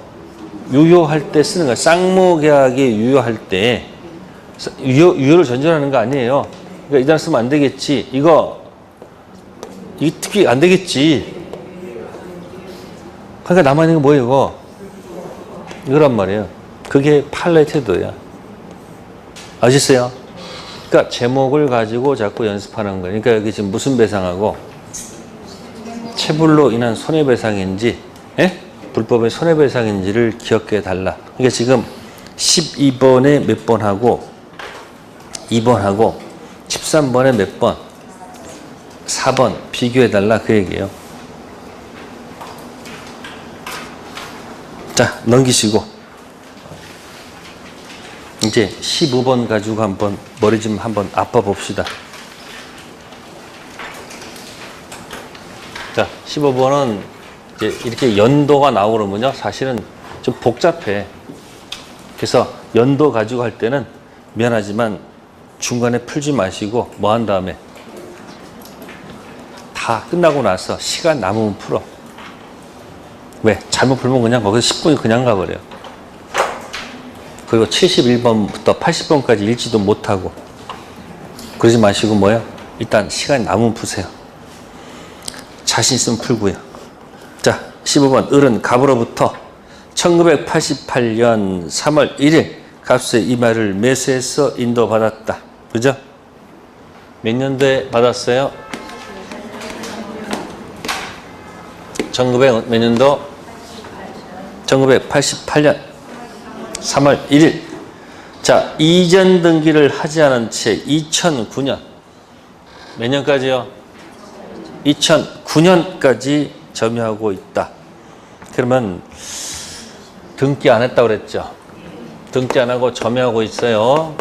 유효할 때 쓰는 거예요. 쌍무 계약이 유효할 때. 유효를 전제하는 거 아니에요. 그러니까 이 단어 쓰면 안 되겠지. 이거 특히 안 되겠지. 그러니까 남아있는 게 뭐예요, 이거? 이거란 말이에요. 그게 판례 태도야. 아시겠어요? 그러니까 제목을 가지고 자꾸 연습하는 거예요. 그러니까 여기 지금 무슨 배상하고 체불로 인한 손해배상인지, 예? 불법의 손해배상인지를 기억해 달라. 그러니까 지금 12번에 몇 번 하고 2번 하고 13번에 몇 번 4번 비교해 달라 그 얘기예요. 자, 넘기시고 이제 15번 가지고 한번 머리 좀 한번 아파 봅시다. 자, 15번은 이제 이렇게 연도가 나오면요, 사실은 좀 복잡해. 그래서 연도 가지고 할 때는 미안하지만 중간에 풀지 마시고 뭐 한 다음에 다 끝나고 나서 시간 남으면 풀어. 왜? 잘못 풀면 그냥 거기서 10분이 그냥 가버려요. 그리고 71번부터 80번까지 읽지도 못하고 그러지 마시고 뭐요? 일단 시간이 남으면 푸세요. 자신 있으면 풀고요. 자, 15번 을은 갑으로부터 1988년 3월 1일 갑수의 이마를 매수해서 인도받았다. 그죠? 몇 년도에 받았어요? 1900 몇 년도? 1988년 3월 1일. 자, 이전 등기를 하지 않은 채 2009년 몇 년까지요? 2009년까지 점유하고 있다. 그러면 등기 안 했다고 그랬죠? 등기 안 하고 점유하고 있어요.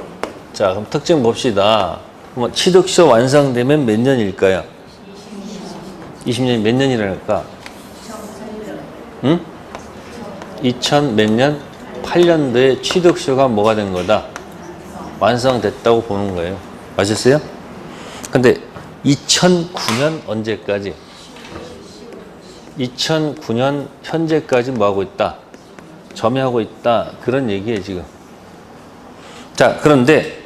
자, 그럼 특징 봅시다. 그럼 취득서 완성되면 몇 년일까요? 20년이 몇 년이랄까? 응? 2000 몇 년? 8년도에 취득서가 뭐가 된 거다? 완성됐다고 보는 거예요. 맞았어요? 근데 2009년 언제까지? 2009년 현재까지 뭐 하고 있다? 점유하고 있다. 그런 얘기예요, 지금. 자, 그런데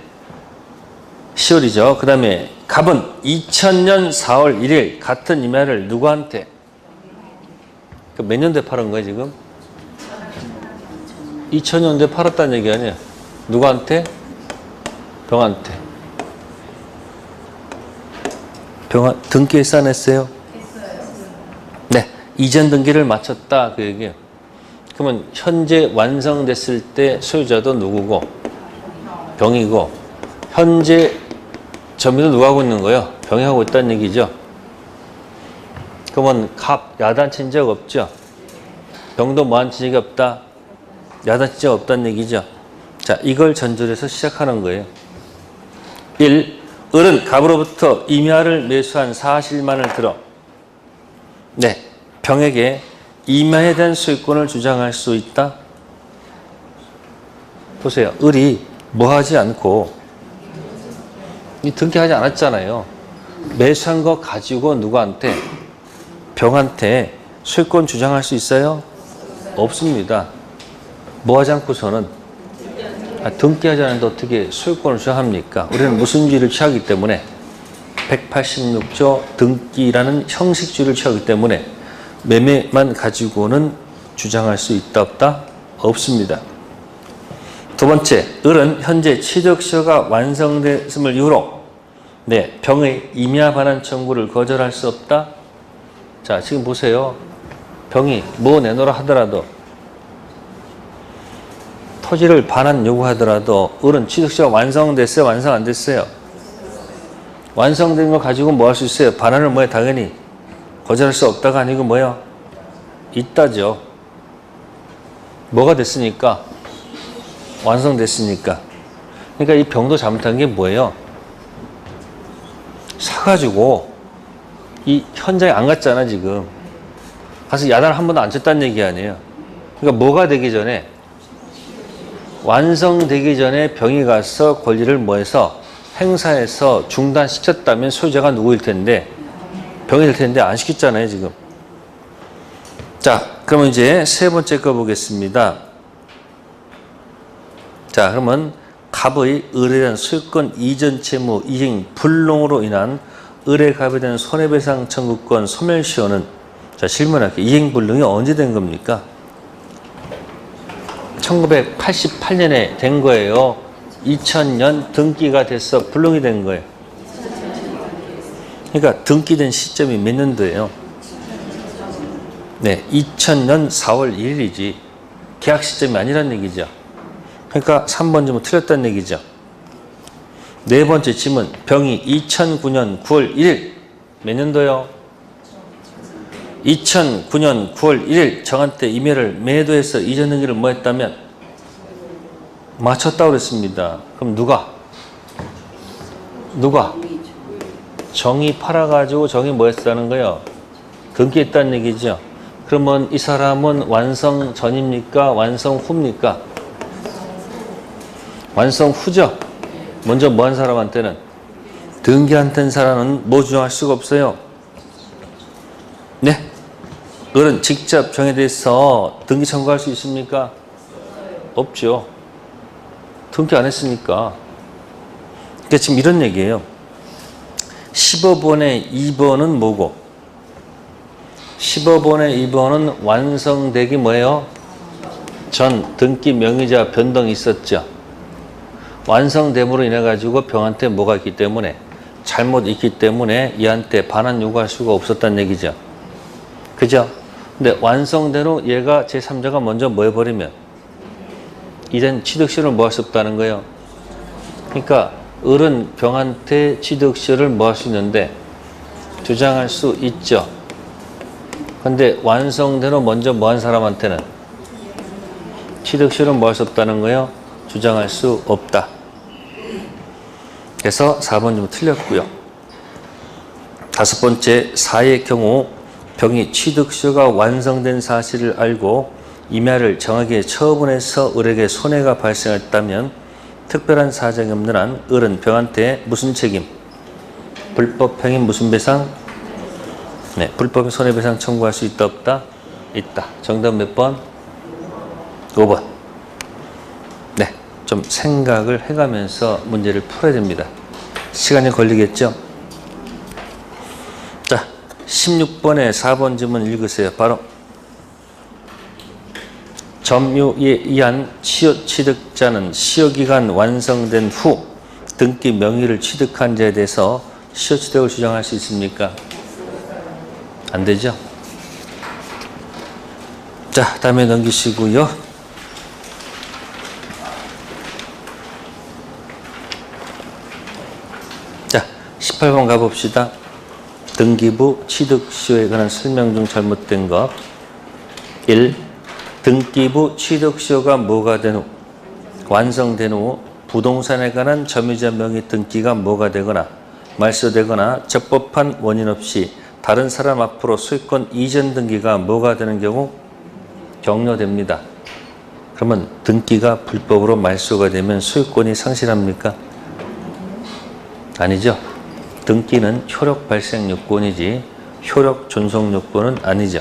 10월이죠. 그 다음에 갑은 2000년 4월 1일 같은 이마를 누구한테? 몇 년도에 팔은 거예요, 지금? 2000년도에 팔았다는 얘기 아니에요? 누구한테? 병한테. 병한 등기에 싸냈어요? 네, 이전 등기를 마쳤다 그 얘기예요. 그러면 현재 완성됐을 때 소유자도 누구고? 병이고, 현재 점유도 누가 하고 있는 거예요? 병이 하고 있다는 얘기죠. 그러면 갑 야단친 적 없죠? 병도 뭐한 적이 없다? 야단친 적 없다는 얘기죠. 자, 이걸 전제로 해서 시작하는 거예요. 1. 을은 갑으로부터 임야를 매수한 사실만을 들어 네, 병에게 임야에 대한 소유권을 주장할 수 있다. 보세요. 을이 뭐 하지 않고 등기하지 않았잖아요. 매수한 거 가지고 누구한테? 병한테 소유권 주장할 수 있어요? 없습니다. 뭐 하지 않고서는 등기하지 않는데 어떻게 소유권을 주장합니까? 우리는 무슨주의를 취하기 때문에 186조 등기라는 형식주의를 취하기 때문에 매매만 가지고는 주장할 수 있다 없다? 없습니다. 두 번째, 을은 현재 취득서가 완성됐음을 이유로 네, 병의 임야 반환 청구를 거절할 수 없다. 자, 지금 보세요. 병이 뭐 내놓으라 하더라도 토지를 반환 요구하더라도 을은 취득서가 완성됐어요? 완성 안 됐어요? 완성된 거 가지고 뭐 할 수 있어요? 반환을 뭐야? 당연히 거절할 수 없다가 아니고 뭐야? 있다죠. 뭐가 됐으니까? 완성됐으니까. 그러니까 이 병도 잘못한 게 뭐예요? 사가지고 이 현장에 안 갔잖아 지금. 가서 야단을 한 번도 안 쳤다는 얘기 아니에요. 그러니까 뭐가 되기 전에 완성되기 전에 병이 가서 권리를 뭐해서 행사해서 중단시켰다면 소유자가 누구일 텐데 병이 될 텐데 안 시켰잖아요 지금. 자, 그러면 이제 세 번째 거 보겠습니다. 자, 그러면 갑의 을에 대한 소유권 이전 채무 이행 불능으로 인한 을의 갑에 대한 손해배상 청구권 소멸시효는 자, 질문할게요. 이행 불능이 언제 된 겁니까? 1988년에 된 거예요. 2000년 등기가 돼서 불능이 된 거예요. 그러니까 등기된 시점이 몇 년도예요? 네, 2000년 4월 1일이지 계약 시점이 아니란 얘기죠. 그러니까 3번 질문 틀렸다는 얘기죠. 네 번째 질문, 병이 2009년 9월 1일 몇 년도요? 2009년 9월 1일 정한때 임야를 매도해서 이전 등기를 뭐 했다면 맞췄다고 그랬습니다. 그럼 누가? 정이 팔아가지고 정이 뭐 했다는 거예요? 등기했다는 얘기죠. 그러면 이 사람은 완성 전입니까? 완성 후입니까? 완성 후죠. 먼저 뭐 한 사람한테는? 등기한테는 사람은 뭐 주장할 수가 없어요. 네? 어른 직접 정에 대해서 등기 청구할 수 있습니까? 없죠. 등기 안 했으니까. 그러니까 지금 이런 얘기예요. 15번의 2번은 뭐고 15번의 2번은 완성되기 뭐예요? 전 등기 명의자 변동이 있었죠. 완성됨으로 인해 가지고 병한테 뭐가 있기 때문에 잘못 있기 때문에 얘한테 반환 요구할 수가 없었다는 얘기죠. 그죠? 근데 완성된 후 얘가 제3자가 먼저 뭐 해버리면 이젠 취득시효를 뭐 할 수 없다는 거예요. 그러니까 어른 병한테 취득시효를 뭐 할 수 있는데 주장할 수 있죠. 근데 완성된 후 먼저 뭐 한 사람한테는 취득시효를 뭐 할 수 없다는 거예요. 주장할 수 없다. 그래서 4번 좀 틀렸고요. 다섯 번째, 4의 경우 병이 취득시효가 완성된 사실을 알고 임야를 정하게 처분해서 을에게 손해가 발생했다면 특별한 사정이 없는 한 을은 병한테 무슨 책임? 불법행위 무슨 배상? 네, 불법 손해배상 청구할 수 있다 없다? 있다. 정답 몇 번? 5번. 네, 좀 생각을 해가면서 문제를 풀어야 됩니다. 시간이 걸리겠죠? 자, 16번에 4번 지문 읽으세요. 바로 점유에 의한 시효 취득자는 시효기간 완성된 후 등기 명의를 취득한 자에 대해서 시효 취득을 주장할 수 있습니까? 안 되죠? 자, 다음에 넘기시고요. 자, 18번 가봅시다. 등기부 취득시효에 관한 설명 중 잘못된 것. 1. 등기부 취득시효가 뭐가 된 후, 완성된 후 부동산에 관한 점유자 명의 등기가 뭐가 되거나 말소되거나 적법한 원인 없이 다른 사람 앞으로 소유권 이전 등기가 뭐가 되는 경우 격려됩니다. 그러면 등기가 불법으로 말소가 되면 소유권이 상실합니까? 아니죠. 등기는 효력 발생 요건이지 효력 존속 요건은 아니죠.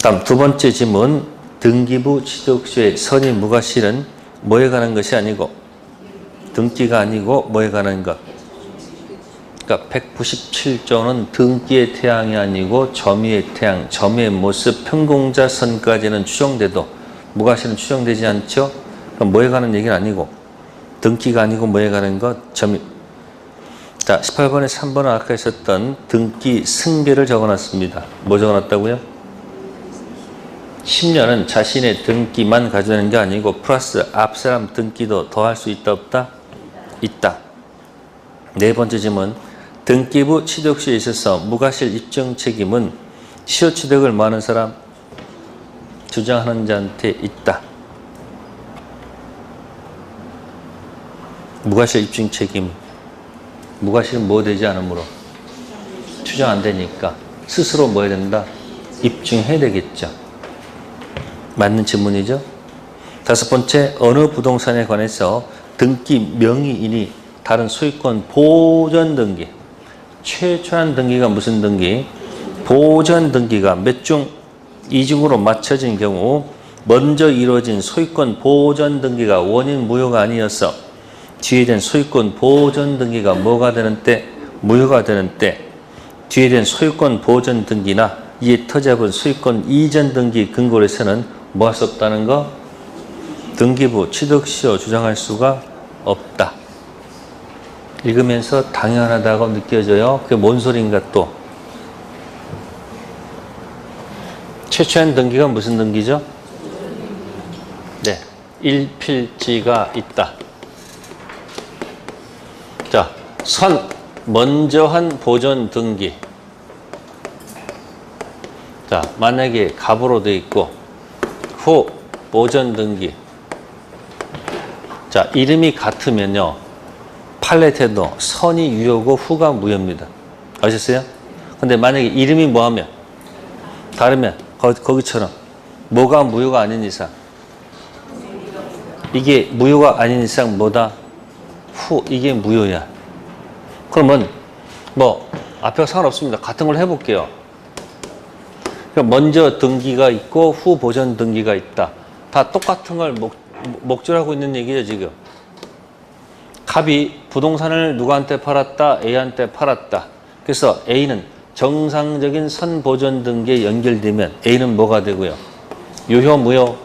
다음 두 번째 질문. 등기부 취득시효의 선의 무과실은 뭐에 관한 것이 아니고 등기가 아니고 뭐에 관한 것? 그러니까 197조는 등기의 태양이 아니고 점유의 태양, 점유의 모습, 평공자 선까지는 추정돼도 무과실은 추정되지 않죠? 그럼 뭐에 관한 얘기는 아니고 등기가 아니고 뭐에 관한 것? 점유. 자, 18번에 3번은 아까 있었던 등기 승계를 적어놨습니다. 뭐 적어놨다고요? 10년은 자신의 등기만 가져가는 게 아니고 플러스 앞사람 등기도 더 할 수 있다 없다? 있다. 네 번째 질문. 등기부 취득시에 있어서 무과실 입증 책임은 시효 취득을 많은 사람 주장하는 자한테 있다. 무과실 입증 책임. 무과실은 뭐 되지 않으므로 추정 안 되니까 스스로 뭐 해야 된다? 입증해야 되겠죠. 맞는 질문이죠. 다섯 번째, 어느 부동산에 관해서 등기 명의인이 다른 소유권 보전 등기, 최초한 등기가 무슨 등기? 보전 등기가 몇 중? 2중으로 맞춰진 경우 먼저 이루어진 소유권 보전 등기가 원인 무효가 아니어서 뒤에 된 소유권 보전 등기가 뭐가 되는 때? 무효가 되는 때 뒤에 된 소유권 보전 등기나 이에 터잡은 소유권 이전 등기 근거로 해서는 뭐 할 수 없다는 거? 등기부 취득시효 주장할 수가 없다. 읽으면서 당연하다고 느껴져요. 그게 뭔 소린가 또? 최초한 등기가 무슨 등기죠? 네, 일필지가 있다. 자, 먼저 한 보전 등기. 자, 만약에 갑으로 돼 있고 후 보전 등기. 자, 이름이 같으면요. 팔레테도 선이 유효고 후가 무효입니다. 아셨어요? 근데 만약에 이름이 뭐하면 다르면 거기처럼 뭐가 무효가 아닌 이상 이게 무효가 아닌 이상 뭐다? 후. 이게 무효야. 그러면 뭐 앞에 상관없습니다. 같은 걸 해볼게요. 먼저 등기가 있고 후 보전 등기가 있다. 다 똑같은 걸 목적하고 있는 얘기죠, 지금. 갑이 부동산을 누구한테 팔았다? A한테 팔았다. 그래서 A는 정상적인 선보전 등기에 연결되면 A는 뭐가 되고요? 유효, 무효?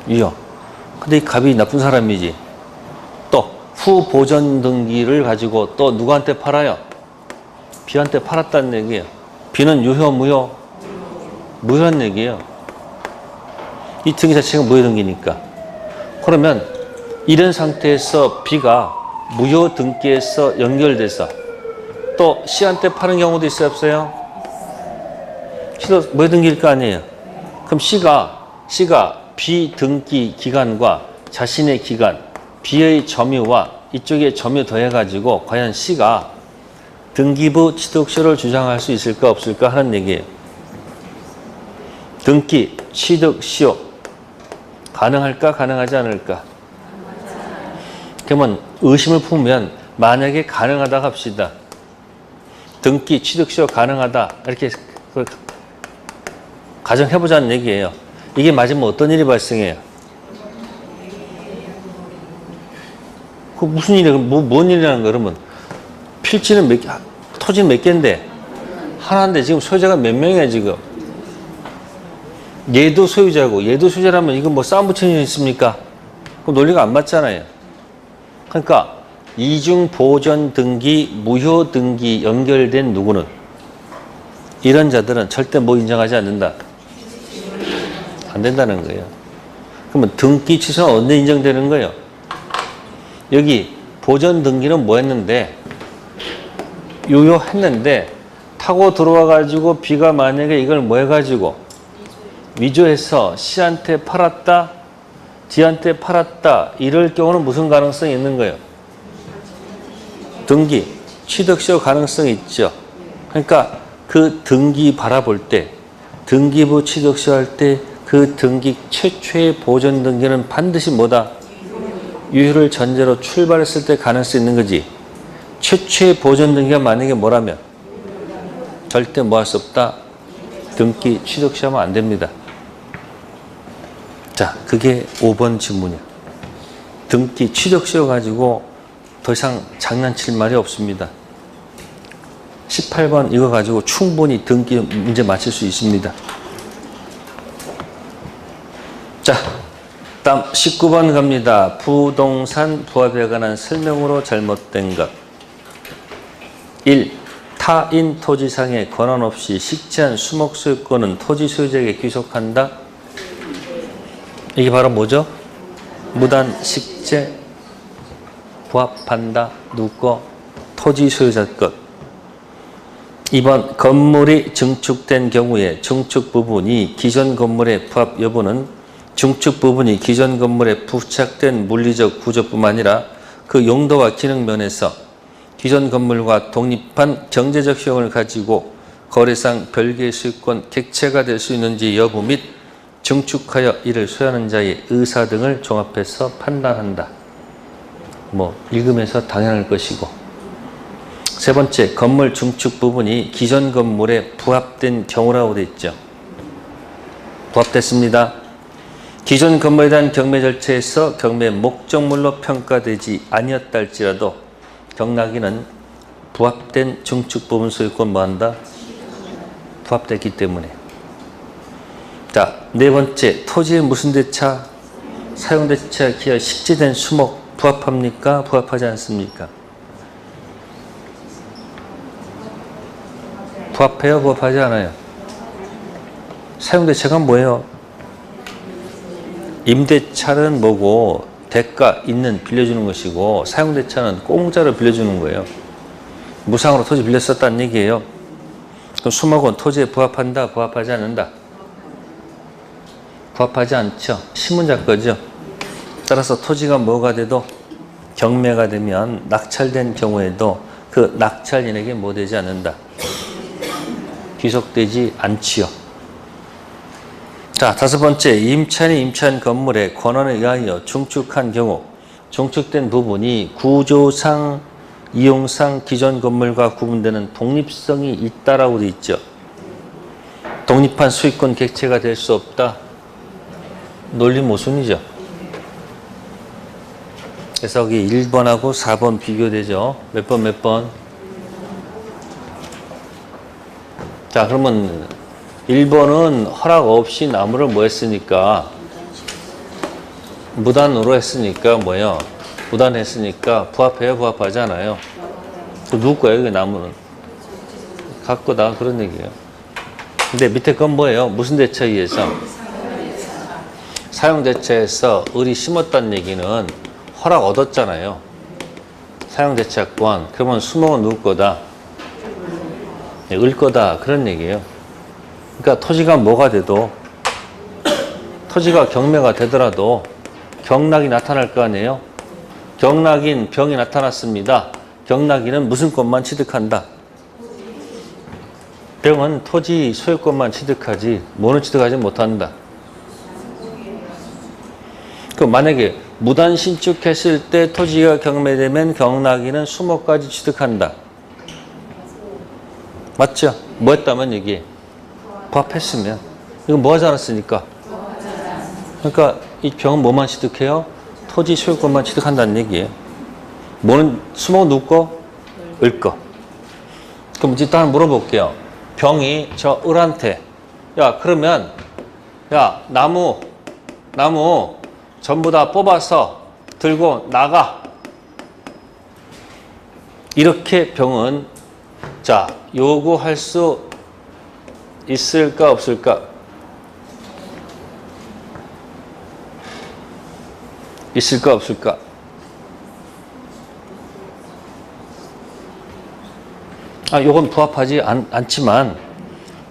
유효. 근데 이 갑이 나쁜 사람이지. 또 후 보전 등기를 가지고 또 누구한테 팔아요? B한테 팔았다는 얘기예요. B는 유효, 무효? 무효란 얘기예요. 이 등기 자체가 무효 등기니까. 그러면 이런 상태에서 B가 무효 등기에서 연결돼서 또 C한테 파는 경우도 있어요, 없어요? C도 무효 등기일 거 아니에요. 그럼 C가 B 등기 기간과 자신의 기간, B의 점유와 이쪽에 점유 더해가지고 과연 C가 등기부 취득쇼를 주장할 수 있을까 없을까 하는 얘기예요. 등기 취득쇼 가능할까 가능하지 않을까? 그러면 의심을 품으면 만약에 가능하다 합시다. 등기 취득쇼 가능하다 이렇게 가정해보자는 얘기예요. 이게 맞으면 어떤 일이 발생해요? 그 무슨 일이야? 뭔 일이라는 거 그러면 필지는 토지는 몇 개인데 하나인데 지금 소유자가 몇 명이야 지금? 얘도 소유자고 얘도 소유자라면 이건 뭐 싸움 붙이는 일 있습니까? 그럼 논리가 안 맞잖아요. 그러니까 이중 보전 등기, 무효 등기 연결된 누구는 이런 자들은 절대 뭐 인정하지 않는다. 안 된다는 거예요. 그러면 등기 취소는 언제 인정되는 거예요? 여기 보전 등기는 뭐 했는데 유효했는데 타고 들어와 가지고 B가 만약에 이걸 뭐 해가지고 위조해서 C한테 팔았다, D한테 팔았다 이럴 경우는 무슨 가능성이 있는 거예요? 등기, 취득쇼 가능성이 있죠. 그러니까 그 등기 바라볼 때 등기부 취득쇼 할 때 그 등기 최초의 보전 등기는 반드시 뭐다? 유효를 전제로 출발했을 때 가능성이 있는 거지. 최초의 보전 등기가 만약에 뭐라면 절대 뭐 할 수 없다? 등기 취득쇼 하면 안 됩니다. 자, 그게 5번 질문이야. 등기 취득쇼 가지고 더 이상 장난칠 말이 없습니다. 18번 이거 가지고 충분히 등기 문제 맞힐 수 있습니다. 자, 다음 19번 갑니다. 부동산 부합에 관한 설명으로 잘못된 것. 1. 타인 토지상의 권한 없이 식재한 수목 소유권은 토지 소유자에게 귀속한다. 이게 바로 뭐죠? 무단 식재 부합한다. 누구 거? 토지 소유자 것. 2번 건물이 증축된 경우에 증축 부분이 기존 건물의 부합 여부는 증축 부분이 기존 건물에 부착된 물리적 구조뿐만 아니라 그 용도와 기능 면에서 기존 건물과 독립한 경제적 효용을 가지고 거래상 별개의 소유권 객체가 될 수 있는지 여부 및 증축하여 이를 소유하는 자의 의사 등을 종합해서 판단한다. 뭐 읽으면서 당연할 것이고. 세 번째, 건물 증축 부분이 기존 건물에 부합된 경우라고 되어 있죠. 부합됐습니다. 기존 건물에 대한 경매 절차에서 경매 목적물로 평가되지 아니었다 할지라도 경락인은 부합된 증축 부분 소유권 뭐한다? 부합됐기 때문에. 자, 네 번째, 토지의 무슨 대차? 사용대차 기하 식재된 수목 부합합니까? 부합하지 않습니까? 부합해요? 부합하지 않아요? 사용대차가 뭐예요? 임대차는 뭐고 대가 있는 빌려주는 것이고 사용대차는 공짜로 빌려주는 거예요. 무상으로 토지 빌렸었다는 얘기예요. 그럼 수목은 토지에 부합한다, 부합하지 않는다? 부합하지 않죠. 시문자 거죠. 따라서 토지가 뭐가 돼도 경매가 되면 낙찰된 경우에도 그 낙찰인에게 뭐 되지 않는다? 귀속되지 않지요. 자, 다섯 번째, 임차인이 임차한 건물에 권한에 의하여 중축한 경우 중축된 부분이 구조상, 이용상 기존 건물과 구분되는 독립성이 있다라고 되어 있죠. 독립한 수익권 객체가 될 수 없다. 논리 모순이죠. 그래서 여기 1번하고 4번 비교되죠. 몇 번, 몇 번? 자, 그러면 1번은 허락 없이 나무를 뭐 했으니까? 무단으로 했으니까 뭐예요? 무단했으니까 부합해요? 부합하지 않아요? 그 누구 거예요? 그 나무는? 갖고 다 그런 얘기예요. 근데 밑에 건 뭐예요? 무슨 대처에 의해서? 사용대처에서 을이 심었다는 얘기는 허락 얻었잖아요. 사용대처권. 그러면 수목은 누구 거다? 을 거다. 그런 얘기예요. 그러니까 토지가 뭐가 돼도 토지가 경매가 되더라도 경락이 나타날 거 아니에요? 경락인 병이 나타났습니다. 경락인은 무슨 권만 취득한다? 병은 토지 소유권만 취득하지 뭐는 취득하지 못한다. 그 만약에 무단 신축했을 때 토지가 경매되면 경락인은 수목까지 취득한다. 맞죠? 뭐 했다면 이게 부합했으면 이거 뭐 하지 않았으니까. 그러니까 이 병은 뭐만 취득해요? 토지 소유권만 취득한다는 얘기예요. 뭐는 수목은 누구 거? 을 거. 그럼 일단 물어볼게요. 병이 저 을한테 야 그러면 야 나무 전부 다 뽑아서 들고 나가. 이렇게 병은 자 요구할 수 있을까 없을까? 있을까 없을까? 요건 부합하지 않지만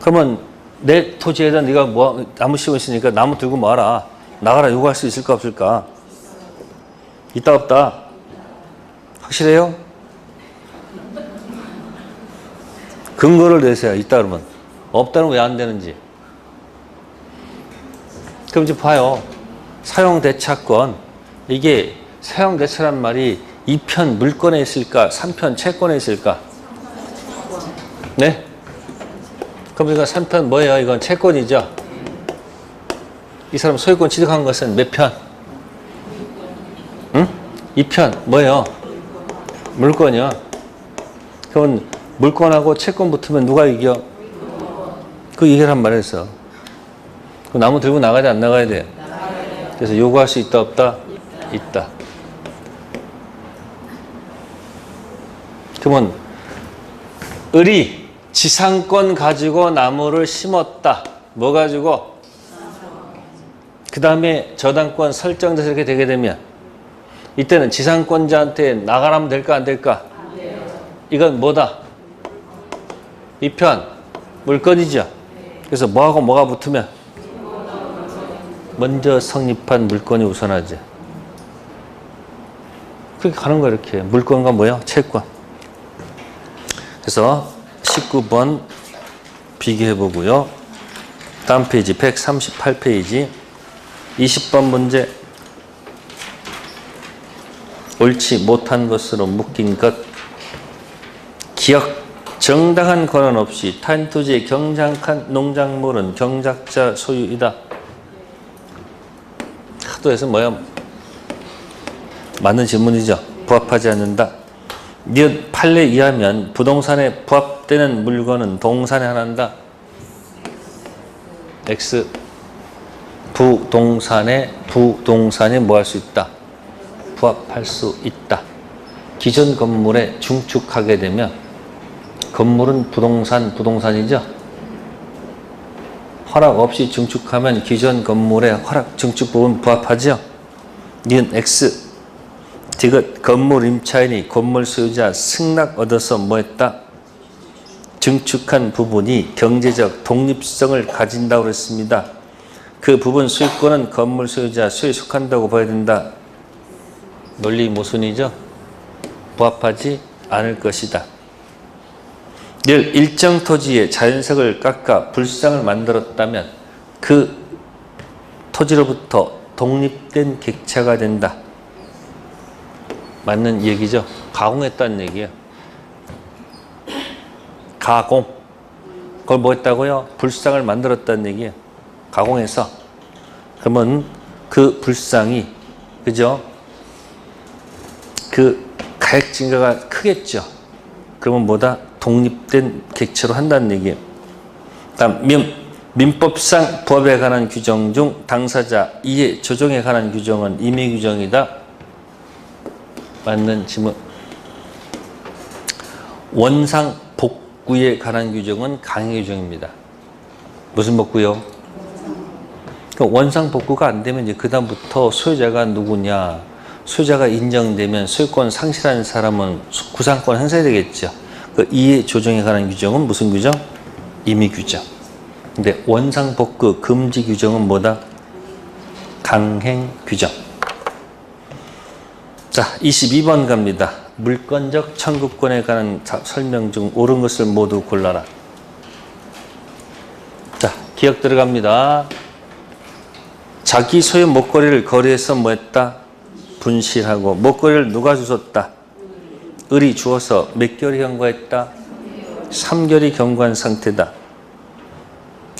그러면 내 토지에다 네가 뭐 나무 심고 있으니까 나무 들고 와라. 나가라 요구할 수 있을까 없을까? 있다 없다? 확실해요? 근거를 내세요. 있다 그러면. 없다는 왜 안 되는지. 그럼 이제 봐요. 사용대차권. 이게 사용대차란 말이 2편 물권에 있을까? 3편 채권에 있을까? 네? 그럼 이거 3편 뭐예요? 이건 채권이죠? 이 사람 소유권 취득한 것은 몇 편? 응? 2편 뭐예요? 물권이요. 그럼 물권하고 채권 붙으면 누가 이겨? 그 얘기를 말했어. 그 나무 들고 나가야 안 나가야 돼? 그래서 요구할 수 있다 없다? 있다. 그러면 을이 지상권 가지고 나무를 심었다. 뭐 가지고? 그 다음에 저당권 설정돼서 이렇게 되게 되면 이때는 지상권자한테 나가라면 될까 안 될까? 안 돼요. 이건 뭐다? 2편 물건이죠. 그래서 뭐하고 뭐가 붙으면 먼저 성립한 물건이 우선하지. 그렇게 가는 거야 이렇게. 물건과 뭐야? 채권. 그래서 19번 비교해 보고요. 다음 페이지 138페이지 20번 문제. 옳지 못한 것으로 묶인 것. 기억. 정당한 권한 없이 타인 토지에 경작한 농작물은 경작자 소유이다. 하도해서 뭐야? 맞는 질문이죠. 부합하지 않는다. 니은 판례에 의하면 부동산에 부합되는 물건은 동산에 하나한다. X. 부동산에 뭐 할 수 있다? 부합할 수 있다. 기존 건물에 중축하게 되면 건물은 부동산이죠. 허락 없이 증축하면 기존 건물의 허락 증축 부분 부합하죠. 니은 X. 디귿 건물 임차인이 건물 소유자 승낙 얻어서 뭐 했다? 증축한 부분이 경제적 독립성을 가진다고 그랬습니다. 그 부분 소유권은 건물 소유자 소유에 속한다고 봐야 된다. 논리 모순이죠. 부합하지 않을 것이다. 늘 일정 토지의 자연석을 깎아 불상을 만들었다면 그 토지로부터 독립된 객체가 된다. 맞는 얘기죠. 가공했다는 얘기예요. 가공. 그걸 뭐 했다고요? 불상을 만들었다는 얘기예요. 가공해서. 그러면 그 불상이, 그죠? 그 가액 증가가 크겠죠. 그러면 뭐다? 독립된 객체로 한다는 얘기예요. 다음, 민법상 부합에 관한 규정 중 당사자 이해 조정에 관한 규정은 임의 규정이다. 맞는 지문. 원상 복구에 관한 규정은 강의 규정입니다. 무슨 복구요? 원상 복구가 안 되면 이제 그다음부터 소유자가 누구냐, 소유자가 인정되면 소유권 상실한 사람은 구상권 행사해야 되겠죠. 그 이해 조정에 관한 규정은 무슨 규정? 임의 규정. 근데 원상 복구 금지 규정은 뭐다? 강행 규정. 자, 22번 갑니다. 물권적 청구권에 관한 설명 중 옳은 것을 모두 골라라. 자, 기억 들어갑니다. 자기 소유 목걸이를 거리에서 뭐 했다? 분실하고. 목걸이를 누가 주웠다? 을이 주어서 몇 개월이 경과했다? 3개월이 경과한 상태다.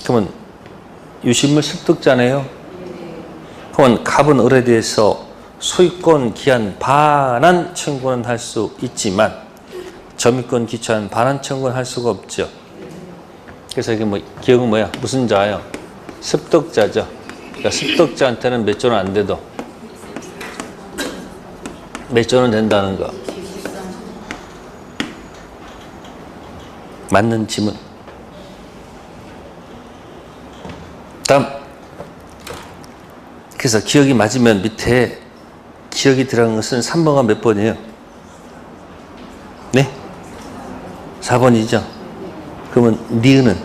그러면 유실물 습득자네요. 그러면 갑은 을에 대해서 소유권 기한 반환 청구는 할 수 있지만 점유권 기초한 반환 청구는 할 수가 없죠. 그래서 이게 뭐 기억은 뭐야? 무슨 자예요? 습득자죠. 그러니까 습득자한테는 몇 조는 안 돼도 몇 조는 된다는 거. 맞는 지문. 다음. 그래서 기억이 맞으면 밑에 기억이 들어간 것은 3번가 몇 번이에요? 네? 4번이죠? 그러면 니은은?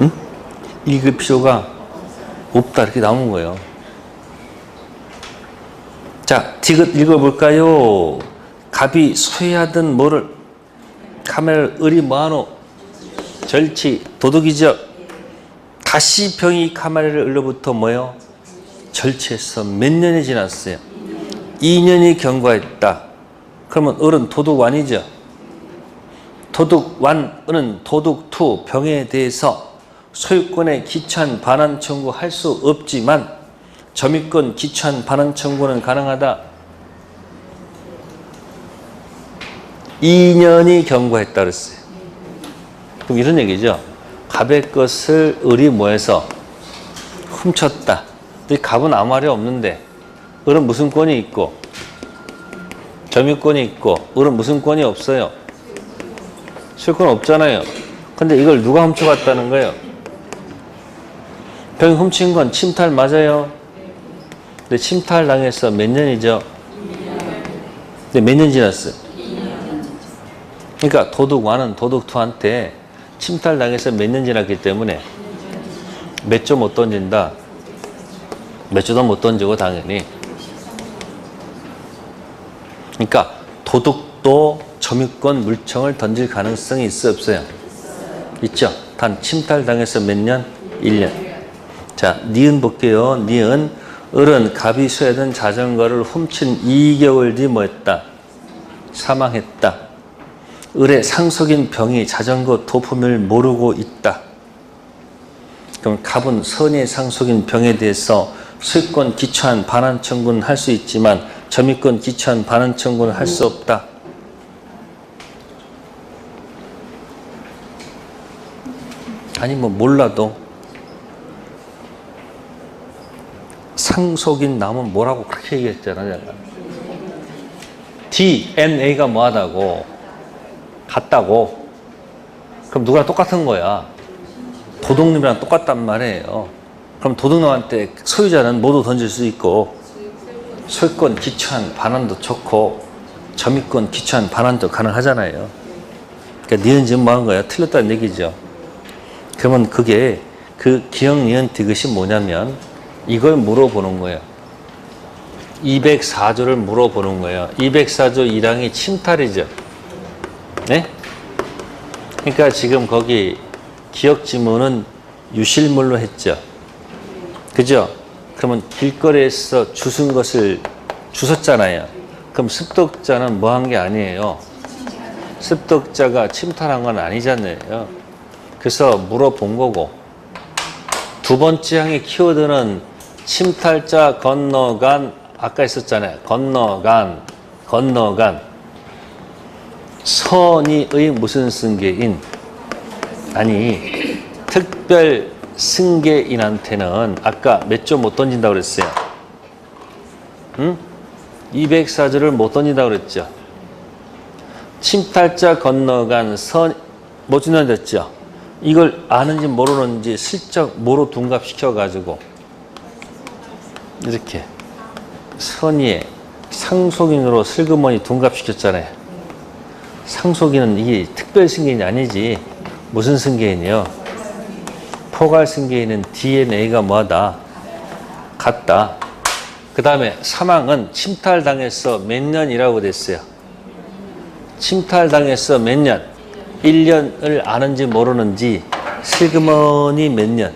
응? 읽을 필요가 없다 이렇게 나오는 거예요. 자, 디귿 읽어볼까요? 갑이 소유하던 뭐를? 카메라를 을이 뭐하노? 절치, 도둑이죠? 다시 병이 카메라를 을로부터 뭐요? 절취해서 몇 년이 지났어요? 2년이 경과했다. 그러면 을은 도둑완이죠? 도둑완, 을은 도둑투, 병에 대해서 소유권에 기초한 반환 청구할 수 없지만 점유권 기초한 반환 청구는 가능하다. 2년이 경과했다 그랬어요. 그럼 이런 얘기죠. 갑의 것을 을이 뭐해서 훔쳤다. 이 갑은 아무 말이 없는데 을은 무슨 권이 있고 점유권이 있고 을은 무슨 권이 없어요? 소유권 없잖아요. 근데 이걸 누가 훔쳐갔다는 거예요? 병이 훔친 건 침탈 맞아요? 근데 침탈 당해서 몇 년이죠? 근데 몇 년 지났어요? 그러니까 도둑완은 도둑투한테 침탈 당해서 몇 년 지났기 때문에 몇 조 못 던진다. 몇 조도 못 던지고 당연히. 그러니까 도둑도 점유권 물청을 던질 가능성이 있어 없어요? 있죠. 단 침탈 당해서 몇 년? 1년. 자, 니은 볼게요. 니은. 을은 갑이 소유하던 자전거를 훔친 2개월 뒤 뭐 했다? 사망했다. 을의 상속인 병이 자전거 도품을 모르고 있다. 그럼 갑은 선의 상속인 병에 대해서 소유권 기초한 반환 청구는 할 수 있지만 점유권 기초한 반환 청구는 할 수 없다. 아니 뭐 몰라도 상속인 나오면 뭐라고 그렇게 얘기했잖아 내가. DNA가 뭐하다고? 같다고. 그럼 누구랑 똑같은 거야? 도둑놈이랑 똑같단 말이에요. 그럼 도둑놈한테 소유자는 모두 던질 수 있고 소유권 기초한 반환도 좋고 점유권 기초한 반환도 가능하잖아요. 그러니까 니은 지금 뭐 한 거야? 틀렸다는 얘기죠. 그러면 그게 그 기역 니은 디귿이 뭐냐면 이걸 물어보는 거예요. 204조를 물어보는 거예요. 204조 1항이 침탈이죠. 네? 그러니까 지금 거기 기역 지문은 유실물로 했죠. 그죠? 그러면 길거리에서 주운 것을 주웠잖아요. 그럼 습독자는 뭐 한 게 아니에요. 습독자가 침탈한 건 아니잖아요. 그래서 물어본 거고, 두 번째 항의 키워드는 침탈자 건너간, 아까 있었잖아요. 건너간 선의의 무슨 승계인, 아니 특별 승계인한테는 아까 몇 조 못 던진다고 그랬어요. 응? 204조를 못 던진다고 그랬죠. 침탈자 건너간 못 던졌죠. 이걸 아는지 모르는지 슬쩍 모로 둔갑시켜가지고 이렇게 선의에 상속인으로 슬그머니 둔갑시켰잖아요. 상속인은 이게 특별 승계인이 아니지. 무슨 승계인이요? 포괄 승계인은 DNA가 뭐하다? 같다. 그 다음에 사망은 침탈당해서 몇 년이라고 됐어요. 침탈당해서 몇 년? 1년을 아는지 모르는지 슬그머니 몇 년?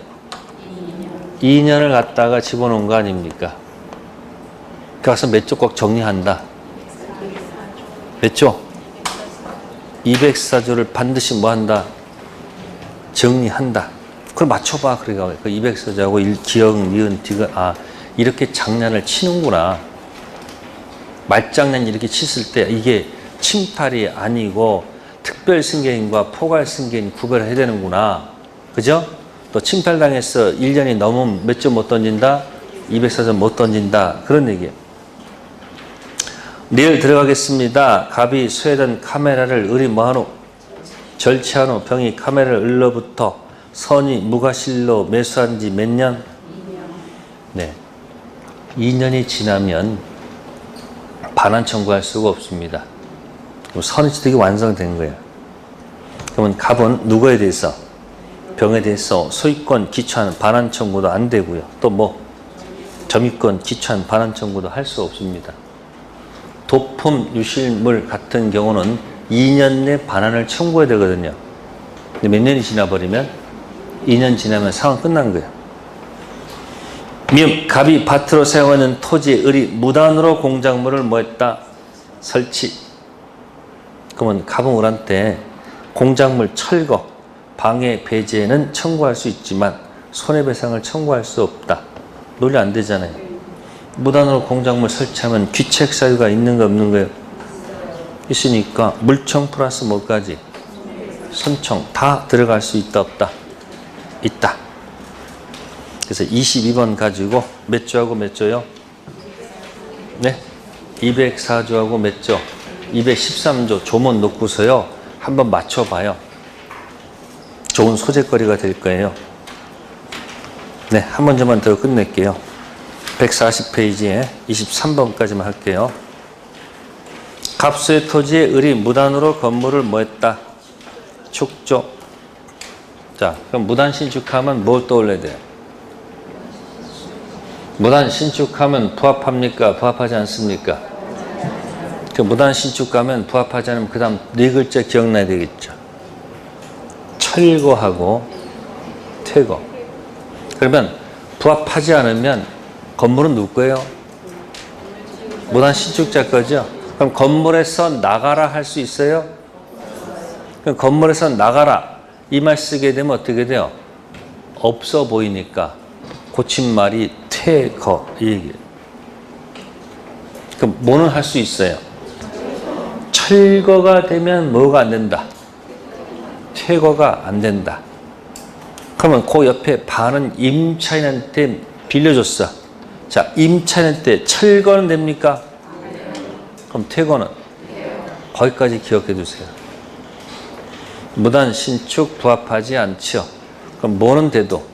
2년을 갖다가 집어넣은 거 아닙니까? 그래서 몇 조 꼭 정리한다. 몇 조? 204조를 반드시 뭐 한다? 정리한다. 그걸 맞춰봐. 그러니까 그 204조하고 기역, 니은, 디귿, 이렇게 장난을 치는구나. 말장난 이렇게 쳤을 때 이게 침탈이 아니고 특별 승계인과 포괄 승계인 구별을 해야 되는구나. 그죠? 또 침탈당해서 1년이 넘으면 몇 점 못 던진다? 204점 못 던진다. 그런 얘기예요. 내일 들어가겠습니다. 갑이 쇠던 카메라를 을이 뭐하노? 절취한 후 병이 카메라를 을로부터 선이 무과실로 매수한 지 몇 년? 네. 2년이 지나면 반환 청구할 수가 없습니다. 그럼 선의취득이 완성된 거예요. 그러면 갑은 누구에 대해서? 병에 대해서 소유권 기초한 반환 청구도 안 되고요. 또 뭐? 점유권 기초한 반환 청구도 할 수 없습니다. 도품 유실물 같은 경우는 2년 내 반환을 청구해야 되거든요. 근데 몇 년이 지나버리면 2년 지나면 상황 끝난 거예요. 미음, 갑이 밭으로 사용하는 토지에 을이 무단으로 공작물을 뭐 했다? 설치. 그러면 갑은 을한테 공작물 철거, 방해, 배제는 청구할 수 있지만 손해배상을 청구할 수 없다. 논리 안 되잖아요. 무단으로 공작물 설치하면 귀책 사유가 있는 거 없는 거예요? 있으니까 물청 플러스 뭐까지? 손청 다 들어갈 수 있다 없다? 있다. 그래서 22번 가지고 몇 조하고 몇 조요? 네? 204조하고 몇 조? 213조 조문 놓고서요. 한번 맞춰봐요. 좋은 소재거리가 될 거예요. 네, 한 문제만 더 끝낼게요. 140페이지에 23번까지만 할게요. 갑수의 토지에 을이 무단으로 건물을 뭐 했다? 축조. 자, 그럼 무단 신축하면 뭘 떠올려야 돼요? 무단 신축하면 부합합니까? 부합하지 않습니까? 그 무단 신축하면 부합하지 않으면 그 다음 네 글자 기억나야 되겠죠. 철거하고 퇴거. 그러면 부합하지 않으면 건물은 누구 거예요? 무단 신축자 거죠? 그럼 건물에서 나가라 할 수 있어요? 그럼 건물에서 나가라 이 말 쓰게 되면 어떻게 돼요? 없어 보이니까 고친 말이 퇴거 이 얘기예요. 그럼 뭐는 할 수 있어요? 철거가 되면 뭐가 안 된다? 퇴거가 안 된다. 그러면 그 옆에 반은 임차인한테 빌려줬어. 자, 임차인한테 철거는 됩니까? 그럼 퇴거는? 거기까지 기억해 두세요. 무단 신축 부합하지 않죠. 그럼 뭐는 돼도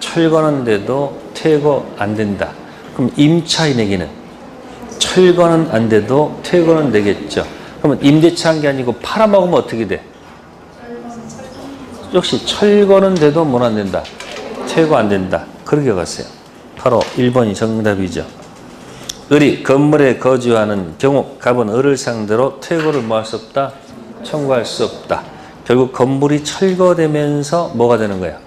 철거는 돼도 퇴거 안 된다. 그럼 임차인에게는 철거는 안 돼도 퇴거는 되겠죠. 그러면 임대차 한 게 아니고 팔아먹으면 어떻게 돼? 역시 철거는 돼도 못 안 된다. 퇴거 안 된다. 그렇게 가세요. 바로 1번이 정답이죠. 을이 건물에 거주하는 경우 갑은 을을 상대로 퇴거를 뭐 할 수 없다? 청구할 수 없다. 결국 건물이 철거되면서 뭐가 되는 거야?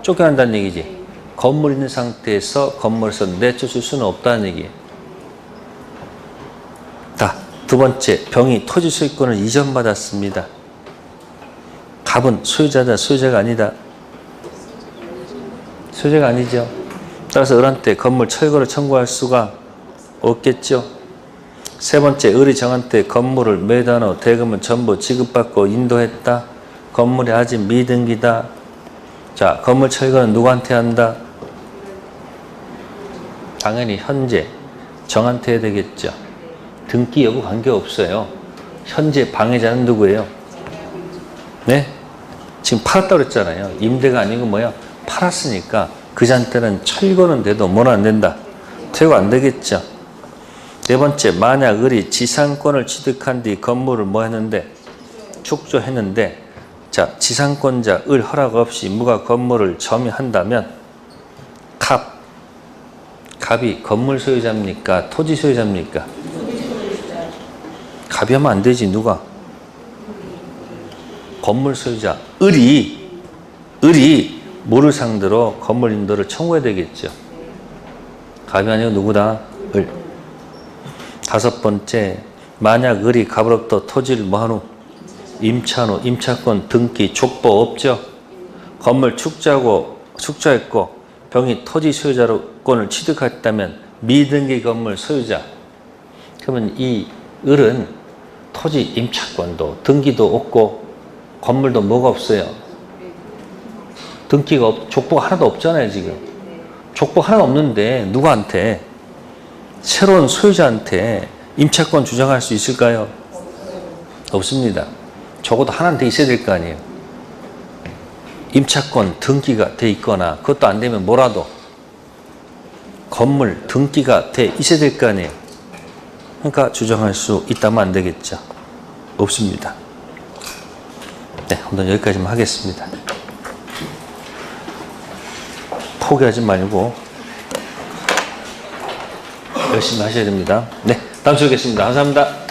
쫓겨난다는 얘기지. 건물 있는 상태에서 건물에서 내쫓을 수는 없다는 얘기예요. 자, 두 번째, 병이 토지 소유권을 이전받았습니다. 갑은 소유자다, 소유자가 아니다. 소유자가 아니죠. 따라서 을한테 건물 철거를 청구할 수가 없겠죠. 세 번째, 을이 정한테 건물을 매도한 후 대금은 전부 지급받고 인도했다. 건물이 아직 미등기다. 자, 건물 철거는 누구한테 한다? 당연히 현재 정한테 해야 되겠죠. 등기 여부 관계없어요. 현재 방해자는 누구예요? 네? 지금 팔았다고 그랬잖아요. 임대가 아니고 뭐야? 팔았으니까 그자한테는 철거는 돼도 뭘 안 된다. 퇴거 안 되겠죠. 네 번째, 만약 을이 지상권을 취득한 뒤 건물을 뭐 했는데? 축조했는데, 자, 지상권자 을 허락 없이 무가 건물을 점유한다면 갑이 건물 소유자입니까? 토지 소유자입니까? 갑이 하면 안 되지. 누가? 건물 소유자 을이 뭐를 상대로 건물 인도를 청구해야 되겠죠. 갑이 아니고 누구다? 을. 다섯 번째, 만약 을이 갑으로부터 토지를 뭐한 후? 임차한 후 임차권 등기 족보 없죠. 건물 축조했고 병이 토지 소유자권을 취득했다면 미등기 건물 소유자. 그러면 이 을은 토지 임차권도 등기도 없고 건물도 뭐가 없어요? 등기가 족보가 하나도 없잖아요. 지금 족보 하나도 없는데 누구한테? 새로운 소유자한테 임차권 주장할 수 있을까요? 없습니다. 적어도 하나는 돼 있어야 될 거 아니에요. 임차권 등기가 돼 있거나 그것도 안 되면 뭐라도 건물 등기가 돼 있어야 될 거 아니에요. 그러니까 주장할 수 있다면 안 되겠죠. 없습니다. 네, 오늘 여기까지만 하겠습니다. 포기하지 말고 열심히 하셔야 됩니다. 네, 다음 주에 뵙겠습니다. 감사합니다.